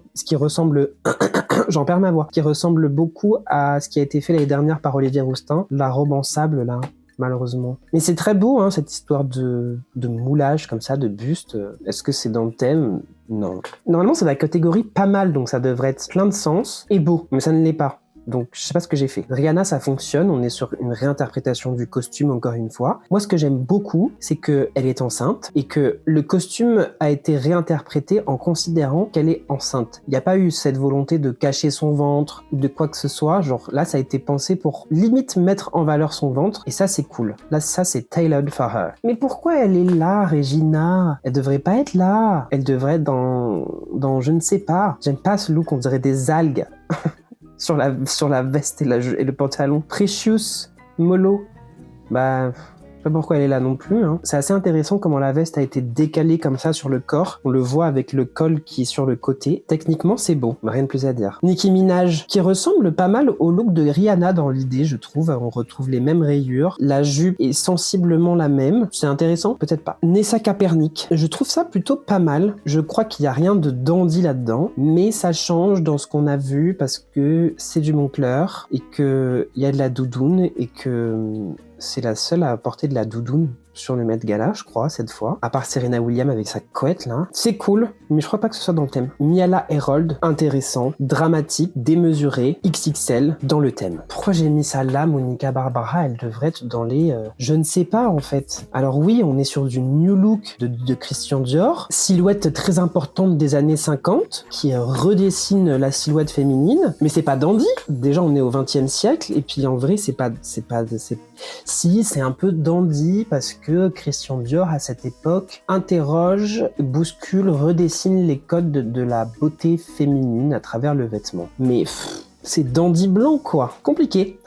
j'en perds ma voix, qui ressemble beaucoup à ce qui a été fait l'année dernière par Olivier Roustin, la robe en sable là, malheureusement. Mais c'est très beau, hein, cette histoire de moulage comme ça, de buste. Est-ce que c'est dans le thème ? Non. Normalement, c'est la catégorie pas mal, donc ça devrait être plein de sens et beau, mais ça ne l'est pas. Donc, je sais pas ce que j'ai fait. Rihanna, ça fonctionne. On est sur une réinterprétation du costume, encore une fois. Moi, ce que j'aime beaucoup, c'est qu'elle est enceinte et que le costume a été réinterprété en considérant qu'elle est enceinte. Il n'y a pas eu cette volonté de cacher son ventre ou de quoi que ce soit. Genre, là, ça a été pensé pour limite mettre en valeur son ventre. Et ça, c'est cool. Là, ça, c'est tailored for her. Mais pourquoi elle est là, Regina ? Elle devrait pas être là. Elle devrait être dans je ne sais pas. J'aime pas ce look, on dirait des algues. sur la veste et le pantalon. Precious, mollo, bah, je sais pas pourquoi elle est là non plus. Hein. C'est assez intéressant comment la veste a été décalée comme ça sur le corps. On le voit avec le col qui est sur le côté. Techniquement, c'est beau, rien de plus à dire. Nicki Minaj, qui ressemble pas mal au look de Rihanna dans l'idée, je trouve. On retrouve les mêmes rayures. La jupe est sensiblement la même. C'est intéressant, peut-être pas. Nessa Kapernik, je trouve ça plutôt pas mal. Je crois qu'il y a rien de dandy là-dedans, mais ça change dans ce qu'on a vu parce que c'est du Moncler et qu'il y a de la doudoune et que c'est la seule à porter de la doudoune sur le Met Gala, je crois, cette fois. À part Serena Williams avec sa couette, là. C'est cool, mais je crois pas que ce soit dans le thème. Miala Herold, intéressant, dramatique, démesuré, XXL, dans le thème. Pourquoi j'ai mis ça là, Monica Barbara ? Elle devrait être dans les... Je ne sais pas, en fait. Alors oui, on est sur du new look de Christian Dior. Silhouette très importante des années 50, qui redessine la silhouette féminine. Mais c'est pas dandy. Déjà, on est au XXe siècle, et puis en vrai, Si, c'est un peu dandy, parce que Christian Dior, à cette époque, interroge, bouscule, redessine les codes de la beauté féminine à travers le vêtement. Mais c'est dandy blanc, quoi. Compliqué.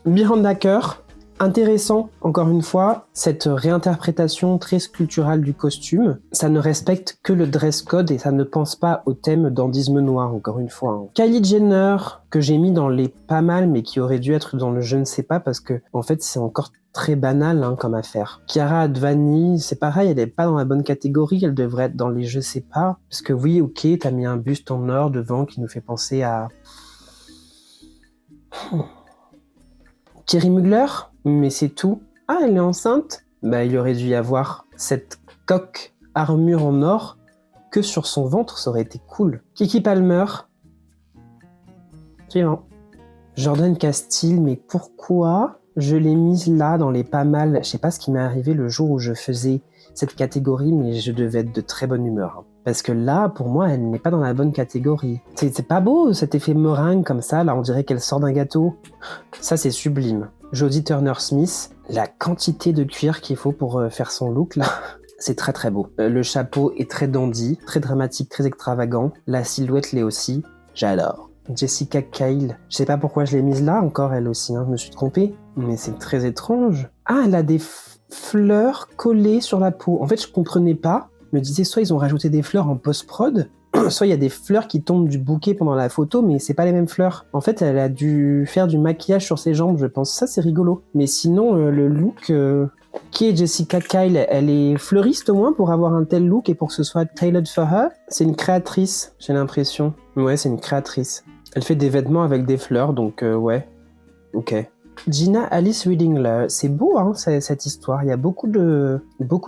Miranda Kerr, intéressant, encore une fois, cette réinterprétation très sculpturale du costume. Ça ne respecte que le dress code et ça ne pense pas au thème dandisme noir, encore une fois. Hein. Kylie Jenner, que j'ai mis dans les pas mal, mais qui aurait dû être dans le je ne sais pas, parce que, en fait, c'est encore très banal comme affaire. Chiara Advani, c'est pareil, elle est pas dans la bonne catégorie, elle devrait être dans les je sais pas. Parce que oui, ok, t'as mis un buste en or devant qui nous fait penser à... Thierry Mugler, mais c'est tout. Ah, elle est enceinte ? Bah, il aurait dû y avoir cette coque armure en or que sur son ventre, ça aurait été cool. Kiki Palmer. Suivant. Jordan Castile, mais pourquoi je l'ai mise là dans les pas mal ? Je sais pas ce qui m'est arrivé le jour où je faisais cette catégorie, mais je devais être de très bonne humeur. Hein. Parce que là, pour moi, elle n'est pas dans la bonne catégorie. C'est pas beau, cet effet meringue comme ça, là, on dirait qu'elle sort d'un gâteau. Ça, c'est sublime. Jodie Turner-Smith, la quantité de cuir qu'il faut pour faire son look, là, c'est très très beau. Le chapeau est très dandy, très dramatique, très extravagant. La silhouette l'est aussi. J'adore. Jessica Kyle, je sais pas pourquoi je l'ai mise là, encore elle aussi, hein, je me suis trompé. Mais c'est très étrange. Ah, elle a des fleurs collées sur la peau. En fait, je comprenais pas. Je me disais, soit ils ont rajouté des fleurs en post-prod, soit il y a des fleurs qui tombent du bouquet pendant la photo, mais c'est pas les mêmes fleurs. En fait, elle a dû faire du maquillage sur ses jambes, je pense. Ça, c'est rigolo. Mais sinon, le look... Qui est Jessica Kyle ? Elle est fleuriste au moins pour avoir un tel look et pour que ce soit tailored for her ? C'est une créatrice, j'ai l'impression. Ouais, c'est une créatrice. Elle fait des vêtements avec des fleurs, donc ouais. Ok. Gina Alice Riddingler, c'est beau hein, cette histoire, il y a beaucoup de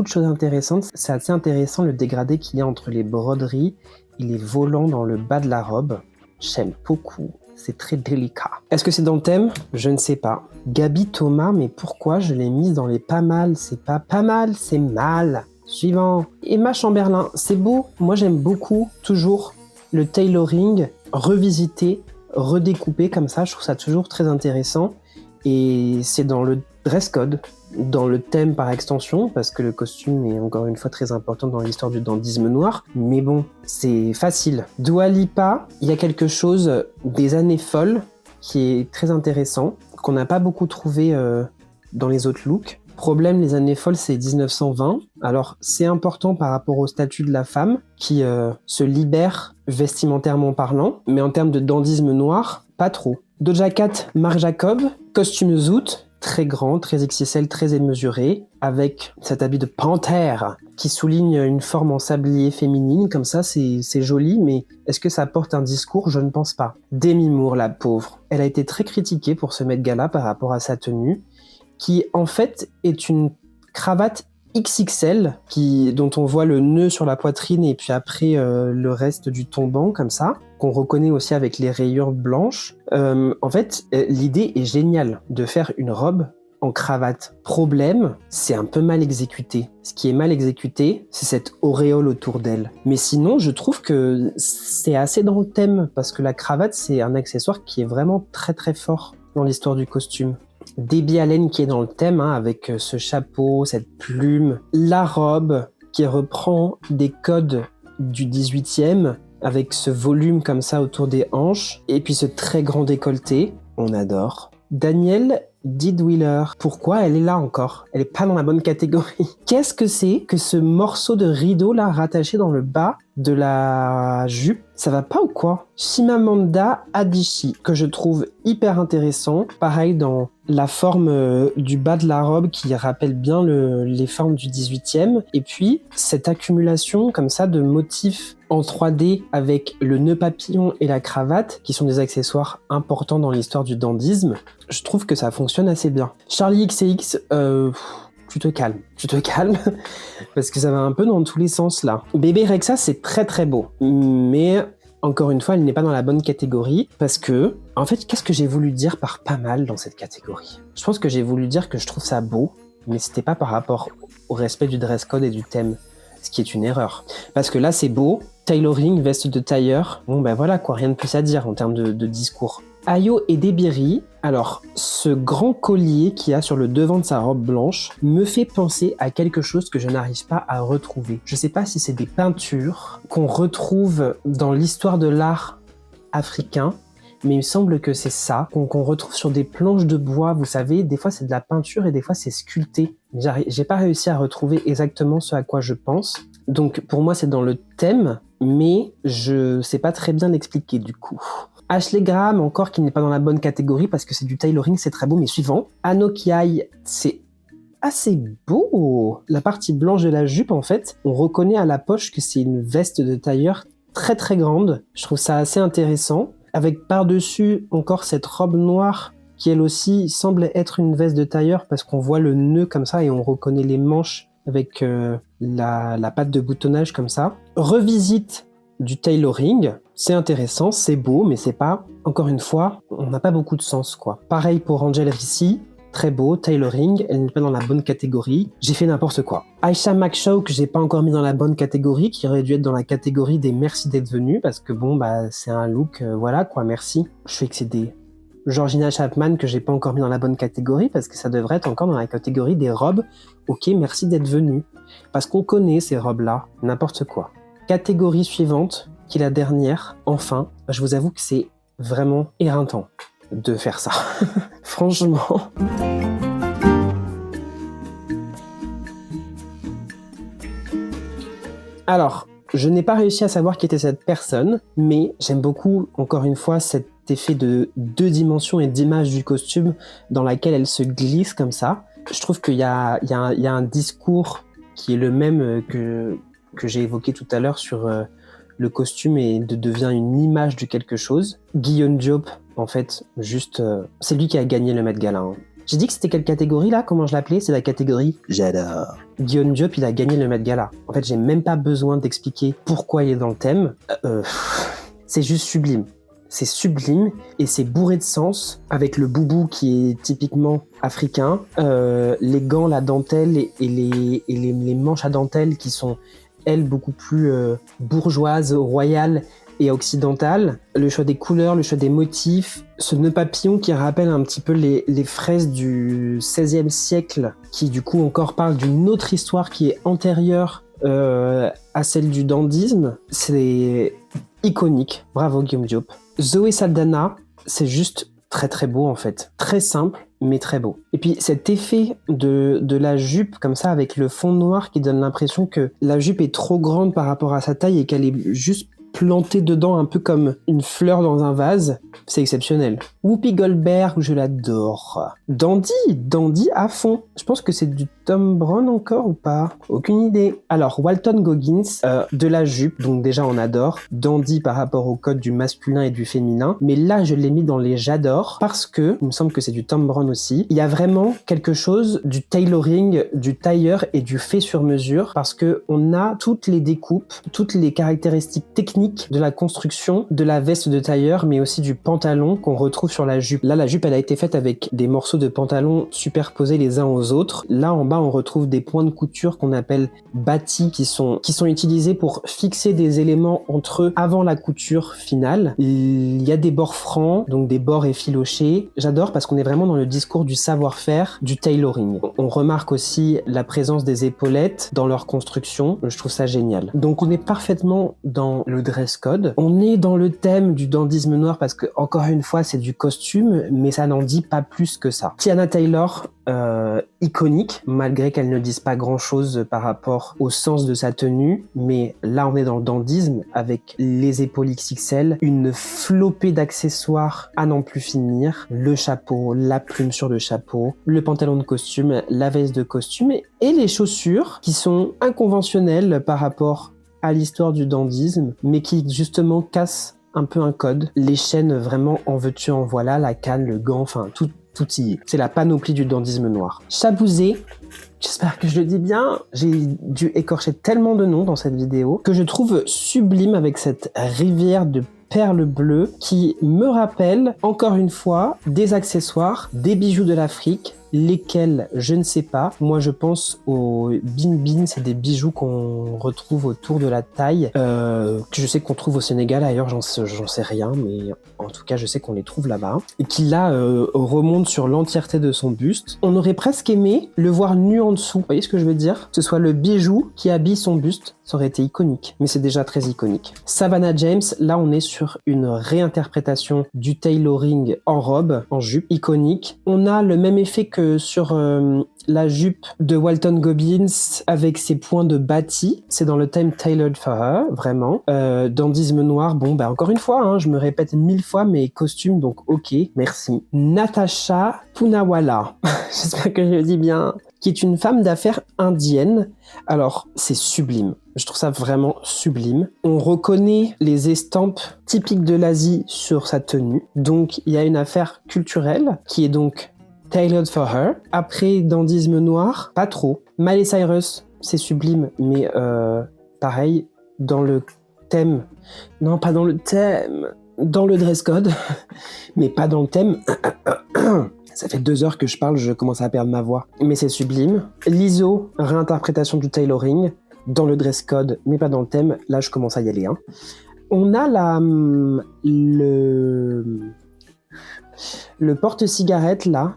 choses intéressantes. C'est assez intéressant le dégradé qu'il y a entre les broderies et les volants dans le bas de la robe. J'aime beaucoup, c'est très délicat. Est-ce que c'est dans le thème ? Je ne sais pas. Gaby Thomas, mais pourquoi je l'ai mise dans les pas mal ? C'est pas mal, c'est mal. Suivant. Emma Chamberlain, c'est beau, moi j'aime beaucoup, toujours, le tailoring, revisité, redécoupé comme ça, je trouve ça toujours très intéressant. Et c'est dans le dress code, dans le thème par extension, parce que le costume est encore une fois très important dans l'histoire du dandisme noir. Mais bon, c'est facile. Dua Lipa, il y a quelque chose des années folles qui est très intéressant, qu'on n'a pas beaucoup trouvé dans les autres looks. Problème, les années folles, c'est 1920. Alors, c'est important par rapport au statut de la femme, qui se libère vestimentairement parlant, mais en termes de dandisme noir, pas trop. Doja Cat, Marc Jacob, costume zoot, très grand, très XXL, très démesuré, avec cet habit de panthère qui souligne une forme en sablier féminine, comme ça c'est joli, mais est-ce que ça porte un discours? Je ne pense pas. Demi Moore, la pauvre, elle a été très critiquée pour ce Met Gala par rapport à sa tenue, qui en fait est une cravate XXL, dont on voit le nœud sur la poitrine et puis après le reste du tombant comme ça, qu'on reconnaît aussi avec les rayures blanches. En fait, l'idée est géniale de faire une robe en cravate. Problème, c'est un peu mal exécuté. Ce qui est mal exécuté, c'est cette auréole autour d'elle. Mais sinon, je trouve que c'est assez dans le thème, parce que la cravate, c'est un accessoire qui est vraiment très très fort dans l'histoire du costume. Debbie Allen qui est dans le thème, avec ce chapeau, cette plume, la robe qui reprend des codes du 18e, avec ce volume comme ça autour des hanches, et puis ce très grand décolleté, on adore. Danielle Deadwyler, pourquoi elle est là encore? Elle est pas dans la bonne catégorie. Qu'est-ce que c'est que ce morceau de rideau là rattaché dans le bas de la jupe? Ça va pas ou quoi? Chimamanda Adichie, que je trouve hyper intéressant. Pareil dans la forme du bas de la robe qui rappelle bien les formes du 18e. Et puis cette accumulation comme ça de motifs en 3D avec le nœud papillon et la cravate, qui sont des accessoires importants dans l'histoire du dandysme. Je trouve que ça fonctionne assez bien. Charlie XCX, tu te calmes, parce que ça va un peu dans tous les sens là. Bébé Rexha, c'est très très beau, mais encore une fois, elle n'est pas dans la bonne catégorie, parce que, en fait, qu'est-ce que j'ai voulu dire par pas mal dans cette catégorie? Je pense que j'ai voulu dire que je trouve ça beau, mais c'était pas par rapport au respect du dress code et du thème, ce qui est une erreur. Parce que là, c'est beau, tailoring, veste de tailleur, bon ben voilà quoi, rien de plus à dire en termes de discours. Ayo et Debiri, alors ce grand collier qu'il y a sur le devant de sa robe blanche me fait penser à quelque chose que je n'arrive pas à retrouver. Je sais pas si c'est des peintures qu'on retrouve dans l'histoire de l'art africain, mais il me semble que c'est ça, qu'on retrouve sur des planches de bois, vous savez, des fois c'est de la peinture et des fois c'est sculpté. J'ai pas réussi à retrouver exactement ce à quoi je pense, donc pour moi c'est dans le thème, mais je sais pas très bien l'expliquer du coup. Ashley Graham, encore, qui n'est pas dans la bonne catégorie parce que c'est du tailoring, c'est très beau, mais suivant. Anokiai, c'est assez beau. La partie blanche de la jupe, en fait, on reconnaît à la poche que c'est une veste de tailleur très très grande. Je trouve ça assez intéressant. Avec par-dessus encore cette robe noire qui elle aussi semble être une veste de tailleur parce qu'on voit le nœud comme ça et on reconnaît les manches avec la patte de boutonnage comme ça. Revisite du tailoring, c'est intéressant, c'est beau, mais c'est pas, encore une fois, on n'a pas beaucoup de sens, quoi. Pareil pour Angel Ricci, très beau, tailoring, elle n'est pas dans la bonne catégorie, j'ai fait n'importe quoi. Aisha McShaw, que j'ai pas encore mis dans la bonne catégorie, qui aurait dû être dans la catégorie des merci d'être venu, parce que bon, bah, c'est un look, voilà, quoi, merci. Je suis excédé. Georgina Chapman, que j'ai pas encore mis dans la bonne catégorie, parce que ça devrait être encore dans la catégorie des robes, ok, merci d'être venu. Parce qu'on connaît ces robes-là, n'importe quoi. Catégorie suivante, qui est la dernière, enfin, je vous avoue que c'est vraiment éreintant de faire ça. Franchement. Alors, je n'ai pas réussi à savoir qui était cette personne, mais j'aime beaucoup, encore une fois, cet effet de 2 dimensions et d'image du costume dans laquelle elle se glisse comme ça. Je trouve qu'il y a un discours qui est le même que j'ai évoqué tout à l'heure sur le costume et devient une image de quelque chose. Guillaume Diop, en fait, juste, c'est lui qui a gagné le Met Gala. Hein. J'ai dit que c'était quelle catégorie là? Comment je l'appelais? C'est la catégorie j'adore. Guillaume Diop, il a gagné le Met Gala. En fait, j'ai même pas besoin d'expliquer pourquoi il est dans le thème. C'est juste sublime. C'est sublime et c'est bourré de sens avec le boubou qui est typiquement africain, les gants, la dentelle et les manches à dentelle qui sont elles beaucoup plus bourgeoises, royales et occidentales. Le choix des couleurs, le choix des motifs, ce nœud papillon qui rappelle un petit peu les fresques du XVIe siècle, qui du coup encore parle d'une autre histoire qui est antérieure à celle du dandysme. C'est iconique. Bravo Guillaume Diop. Zoé Saldana, c'est juste très très beau en fait. Très simple, mais très beau. Et puis cet effet de la jupe comme ça avec le fond noir qui donne l'impression que la jupe est trop grande par rapport à sa taille et qu'elle est juste plantée dedans un peu comme une fleur dans un vase, c'est exceptionnel. Whoopi Goldberg, je l'adore. Dandy à fond. Je pense que c'est du Tom Brown encore ou pas? Aucune idée. Alors, Walton Goggins, de la jupe, donc déjà on adore. Dandy par rapport au code du masculin et du féminin. Mais là, je l'ai mis dans les j'adore parce que, il me semble que c'est du Tom Brown aussi, il y a vraiment quelque chose du tailoring, du tailleur et du fait sur mesure parce que on a toutes les découpes, toutes les caractéristiques techniques de la construction de la veste de tailleur, mais aussi du pantalon qu'on retrouve sur la jupe. Là, la jupe, elle a été faite avec des morceaux de pantalon superposés les uns aux autres. Là, en bas, on retrouve des points de couture qu'on appelle bâtis qui sont utilisés pour fixer des éléments entre eux avant la couture finale. Il y a des bords francs, donc des bords effilochés. J'adore parce qu'on est vraiment dans le discours du savoir-faire, du tailoring. On remarque aussi la présence des épaulettes dans leur construction. Je trouve ça génial. Donc, on est parfaitement dans le dress code. On est dans le thème du dandysme noir parce que, encore une fois, c'est du costume, mais ça n'en dit pas plus que ça. Teyana Taylor, iconique, malgré qu'elle ne dise pas grand-chose par rapport au sens de sa tenue, mais là on est dans le dandysme avec les épaules XXL, une flopée d'accessoires à n'en plus finir, le chapeau, la plume sur le chapeau, le pantalon de costume, la veste de costume et les chaussures qui sont inconventionnelles par rapport à l'histoire du dandysme, mais qui justement cassent un peu un code. Les chaînes vraiment en veux-tu en voilà, la canne, le gant, enfin tout y est. C'est la panoplie du dandysme noir. Chabouzé, j'espère que je le dis bien, j'ai dû écorcher tellement de noms dans cette vidéo que je trouve sublime avec cette rivière de perles bleues qui me rappelle encore une fois des accessoires, des bijoux de l'Afrique, lesquels je ne sais pas. Moi je pense aux bin bin, c'est des bijoux qu'on retrouve autour de la taille, que je sais qu'on trouve au Sénégal, ailleurs j'en sais rien, mais en tout cas je sais qu'on les trouve là-bas, et qui là remonte sur l'entièreté de son buste. On aurait presque aimé le voir nu en dessous, vous voyez ce que je veux dire? Que ce soit le bijou qui habille son buste, ça aurait été iconique, mais c'est déjà très iconique. Savannah James, là on est sur une réinterprétation du tailoring en robe, en jupe, iconique. On a le même effet que sur la jupe de Walton Goggins avec ses points de bâti. C'est dans le thème Tailored for Her, vraiment. Dandysme noir, bon, bah encore une fois, hein, je me répète 1000 fois mes costumes, donc ok, merci. Natasha Poonawalla, j'espère que je le dis bien, qui est une femme d'affaires indienne. Alors, c'est sublime. Je trouve ça vraiment sublime. On reconnaît les estampes typiques de l'Asie sur sa tenue. Donc, il y a une affaire culturelle qui est donc Tailored for Her. Après, dandysme noir, pas trop. Miley Cyrus, c'est sublime, mais pareil, dans le thème... Non, pas dans le thème. Dans le dress code, mais pas dans le thème. Ça fait 2 heures que je parle, je commence à perdre ma voix. Mais c'est sublime. Lizzo, réinterprétation du tailoring, dans le dress code, mais pas dans le thème. Là, je commence à y aller. Hein. On a le porte-cigarette, là,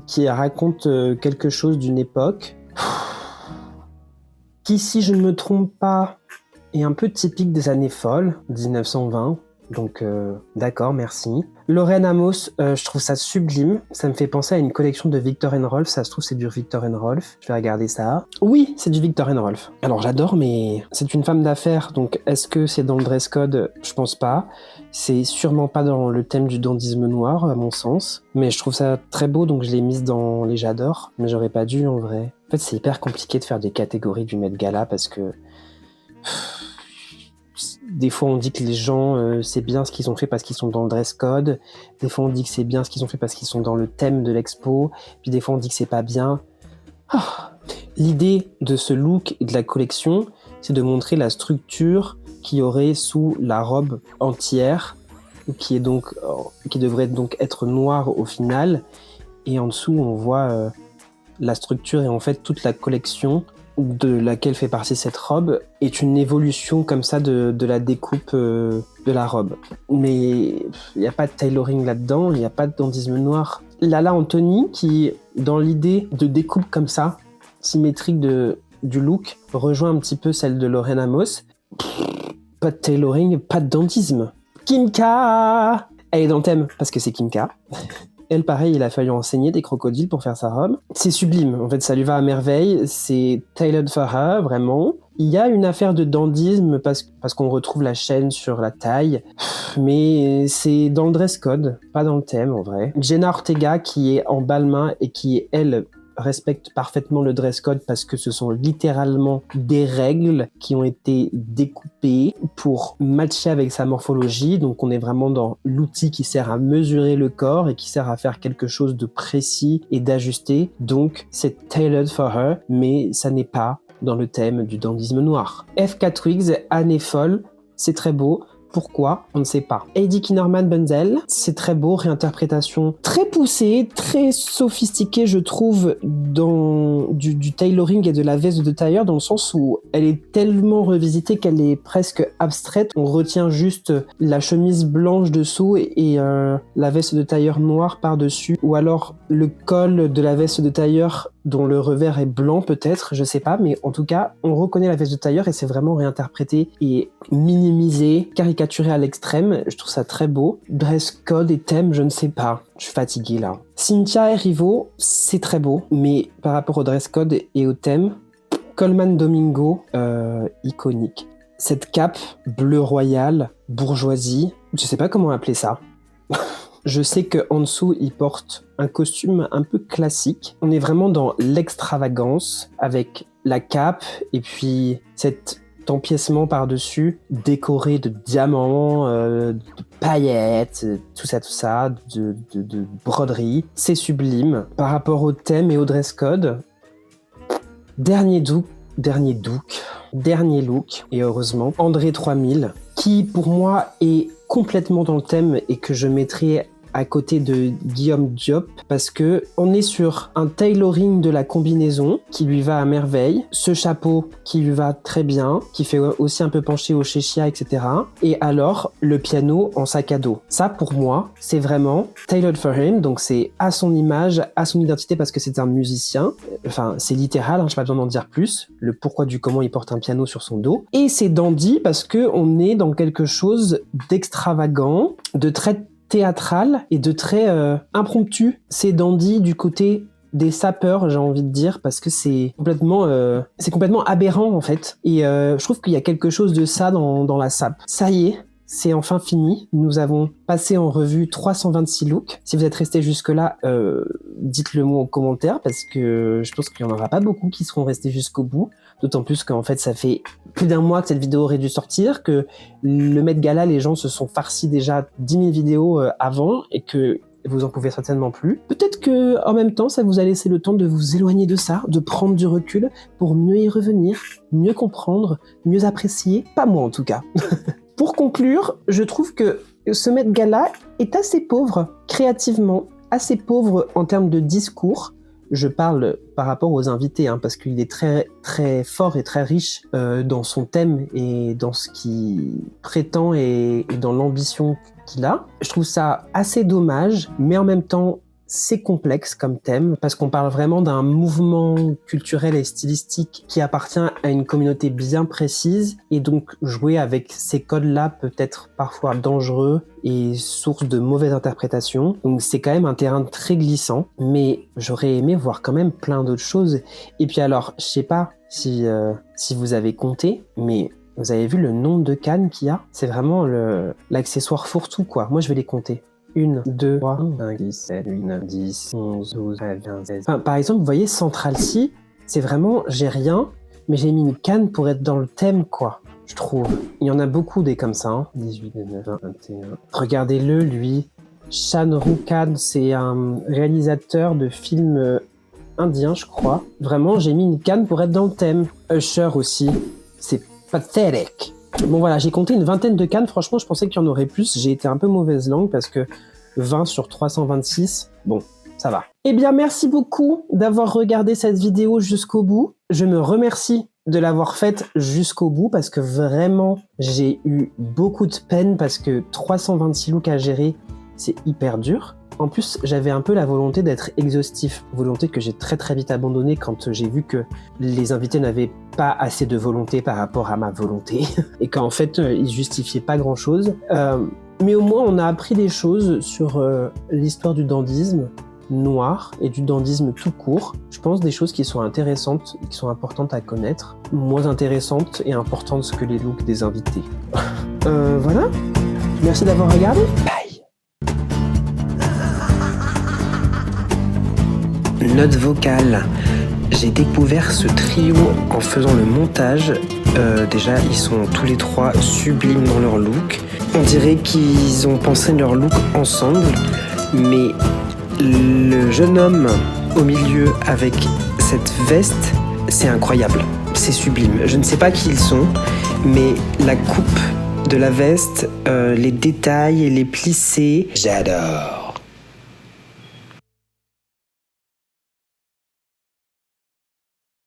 qui raconte quelque chose d'une époque, qui, si je ne me trompe pas, est un peu typique des années folles, 1920. Donc, d'accord, merci. Lorraine Amos, je trouve ça sublime. Ça me fait penser à une collection de Viktor & Rolf. Ça se trouve, c'est du Viktor & Rolf. Je vais regarder ça. Oui, c'est du Viktor & Rolf. Alors, j'adore, mais c'est une femme d'affaires. Donc, est-ce que c'est dans le dress code? Je pense pas. C'est sûrement pas dans le thème du dandysme noir, à mon sens. Mais je trouve ça très beau, donc je l'ai mise dans les j'adore. Mais j'aurais pas dû, en vrai. En fait, c'est hyper compliqué de faire des catégories du Met Gala parce que... Des fois, on dit que les gens, c'est bien ce qu'ils ont fait parce qu'ils sont dans le dress code. Des fois, on dit que c'est bien ce qu'ils ont fait parce qu'ils sont dans le thème de l'expo. Puis des fois, on dit que c'est pas bien. Oh. L'idée de ce look et de la collection, c'est de montrer la structure qu'il y aurait sous la robe entière, qui devrait donc être noire au final. Et en dessous, on voit la structure et en fait toute la collection de laquelle fait partie cette robe est une évolution comme ça de la découpe de la robe. Mais il n'y a pas de tailoring là-dedans, il n'y a pas de dandysme noir. Lala Anthony, qui, dans l'idée de découpe comme ça, symétrique du look, rejoint un petit peu celle de Lorraine Amos. Pas de tailoring, pas de dandysme. Kim K, elle est dans le thème parce que c'est Kim K. Elle, pareil, il a fallu enseigner des crocodiles pour faire sa robe. C'est sublime, en fait, ça lui va à merveille. C'est tailored for her, vraiment. Il y a une affaire de dandisme parce qu'on retrouve la chaîne sur la taille, mais c'est dans le dress code, pas dans le thème en vrai. Jenna Ortega qui est en balmain et qui, elle, respecte parfaitement le dress code parce que ce sont littéralement des règles qui ont été découpées pour matcher avec sa morphologie. Donc on est vraiment dans l'outil qui sert à mesurer le corps et qui sert à faire quelque chose de précis et d'ajusté. Donc c'est tailored for her, mais ça n'est pas dans le thème du dandisme noir. F.K. Twigs, Anne est folle, c'est très beau. Pourquoi ? On ne sait pas. Heidi Kinnerman Bunzel, c'est très beau, réinterprétation très poussée, très sophistiquée, je trouve, dans du tailoring et de la veste de tailleur, dans le sens où elle est tellement revisitée qu'elle est presque abstraite. On retient juste la chemise blanche dessous et la veste de tailleur noire par-dessus, ou alors le col de la veste de tailleur dont le revers est blanc peut-être, je sais pas, mais en tout cas, on reconnaît la veste de tailleur et c'est vraiment réinterprété et minimisé, caricaturé à l'extrême. Je trouve ça très beau. Dress code et thème, je ne sais pas. Je suis fatiguée là. Cynthia Erivo, c'est très beau, mais par rapport au dress code et au thème, Coleman Domingo, iconique. Cette cape bleu royal, bourgeoisie, je sais pas comment appeler ça. Je sais qu'en dessous, il porte un costume un peu classique. On est vraiment dans l'extravagance avec la cape et puis cet empiècement par-dessus décoré de diamants, de paillettes, tout ça, de broderie. C'est sublime. Par rapport au thème et au dress code, dernier look, et heureusement, André 3000, qui pour moi est complètement dans le thème et que je mettrais à côté de Guillaume Diop parce que on est sur un tailoring de la combinaison qui lui va à merveille, ce chapeau qui lui va très bien, qui fait aussi un peu pencher au chéchia, etc. Et alors, le piano en sac à dos. Ça, pour moi, c'est vraiment tailored for him, donc c'est à son image, à son identité parce que c'est un musicien. Enfin, c'est littéral, hein, j'ai pas besoin d'en dire plus. Le pourquoi du comment il porte un piano sur son dos. Et c'est dandy parce que on est dans quelque chose d'extravagant, de très théâtral et de très impromptu. C'est dandy du côté des sapeurs, j'ai envie de dire, parce que c'est complètement aberrant en fait. Et je trouve qu'il y a quelque chose de ça dans la sape. Ça y est, c'est enfin fini. Nous avons passé en revue 326 looks. Si vous êtes restés jusque-là, dites-le moi en commentaire parce que je pense qu'il n'y en aura pas beaucoup qui seront restés jusqu'au bout. D'autant plus qu'en fait, ça fait plus d'un mois que cette vidéo aurait dû sortir, que le Met Gala, les gens se sont farcis déjà 10 000 vidéos avant et que vous en pouvez certainement plus. Peut-être que en même temps, ça vous a laissé le temps de vous éloigner de ça, de prendre du recul pour mieux y revenir, mieux comprendre, mieux apprécier. Pas moi en tout cas. Pour conclure, je trouve que ce Met Gala est assez pauvre créativement, assez pauvre en termes de discours. Je parle par rapport aux invités, hein, parce qu'il est très, très fort et très riche dans son thème et dans ce qu'il prétend et dans l'ambition qu'il a. Je trouve ça assez dommage, mais en même temps, c'est complexe comme thème, parce qu'on parle vraiment d'un mouvement culturel et stylistique qui appartient à une communauté bien précise, et donc jouer avec ces codes-là peut être parfois dangereux et source de mauvaises interprétations. Donc c'est quand même un terrain très glissant, mais j'aurais aimé voir quand même plein d'autres choses. Et puis alors, je sais pas si vous avez compté, mais vous avez vu le nombre de cannes qu'il y a ? C'est vraiment l'accessoire fourre-tout, quoi. Moi, je vais les compter. 1, 2, 3, 5, 6, 7, 8, 9, 10, 11, 12, 13, 15, 16. Enfin, par exemple, vous voyez, Central C, c'est vraiment, j'ai rien, mais j'ai mis une canne pour être dans le thème, quoi. Je trouve. Il y en a beaucoup des comme ça, hein. 18, 19, 20, 21. Regardez-le, lui. Shah Rukh Khan, c'est un réalisateur de films indiens, je crois. Vraiment, j'ai mis une canne pour être dans le thème. Usher aussi. C'est pathétique. Bon voilà, j'ai compté une vingtaine de cannes, franchement je pensais qu'il y en aurait plus, j'ai été un peu mauvaise langue parce que 20 sur 326, bon, ça va. Eh bien merci beaucoup d'avoir regardé cette vidéo jusqu'au bout, je me remercie de l'avoir faite jusqu'au bout parce que vraiment j'ai eu beaucoup de peine parce que 326 looks à gérer, c'est hyper dur. En plus, j'avais un peu la volonté d'être exhaustif, volonté que j'ai très très vite abandonnée quand j'ai vu que les invités n'avaient pas assez de volonté par rapport à ma volonté et qu'en fait, ils justifiaient pas grand-chose. Mais au moins, on a appris des choses sur l'histoire du dandysme noir et du dandysme tout court. Je pense des choses qui sont intéressantes, qui sont importantes à connaître, moins intéressantes et importantes que les looks des invités. Voilà. Merci d'avoir regardé. Bye. Note vocale. J'ai découvert ce trio en faisant le montage. Déjà, ils sont tous les trois sublimes dans leur look. On dirait qu'ils ont pensé leur look ensemble, mais le jeune homme au milieu avec cette veste, c'est incroyable, c'est sublime. Je ne sais pas qui ils sont, mais la coupe de la veste, les détails et les plissés, j'adore.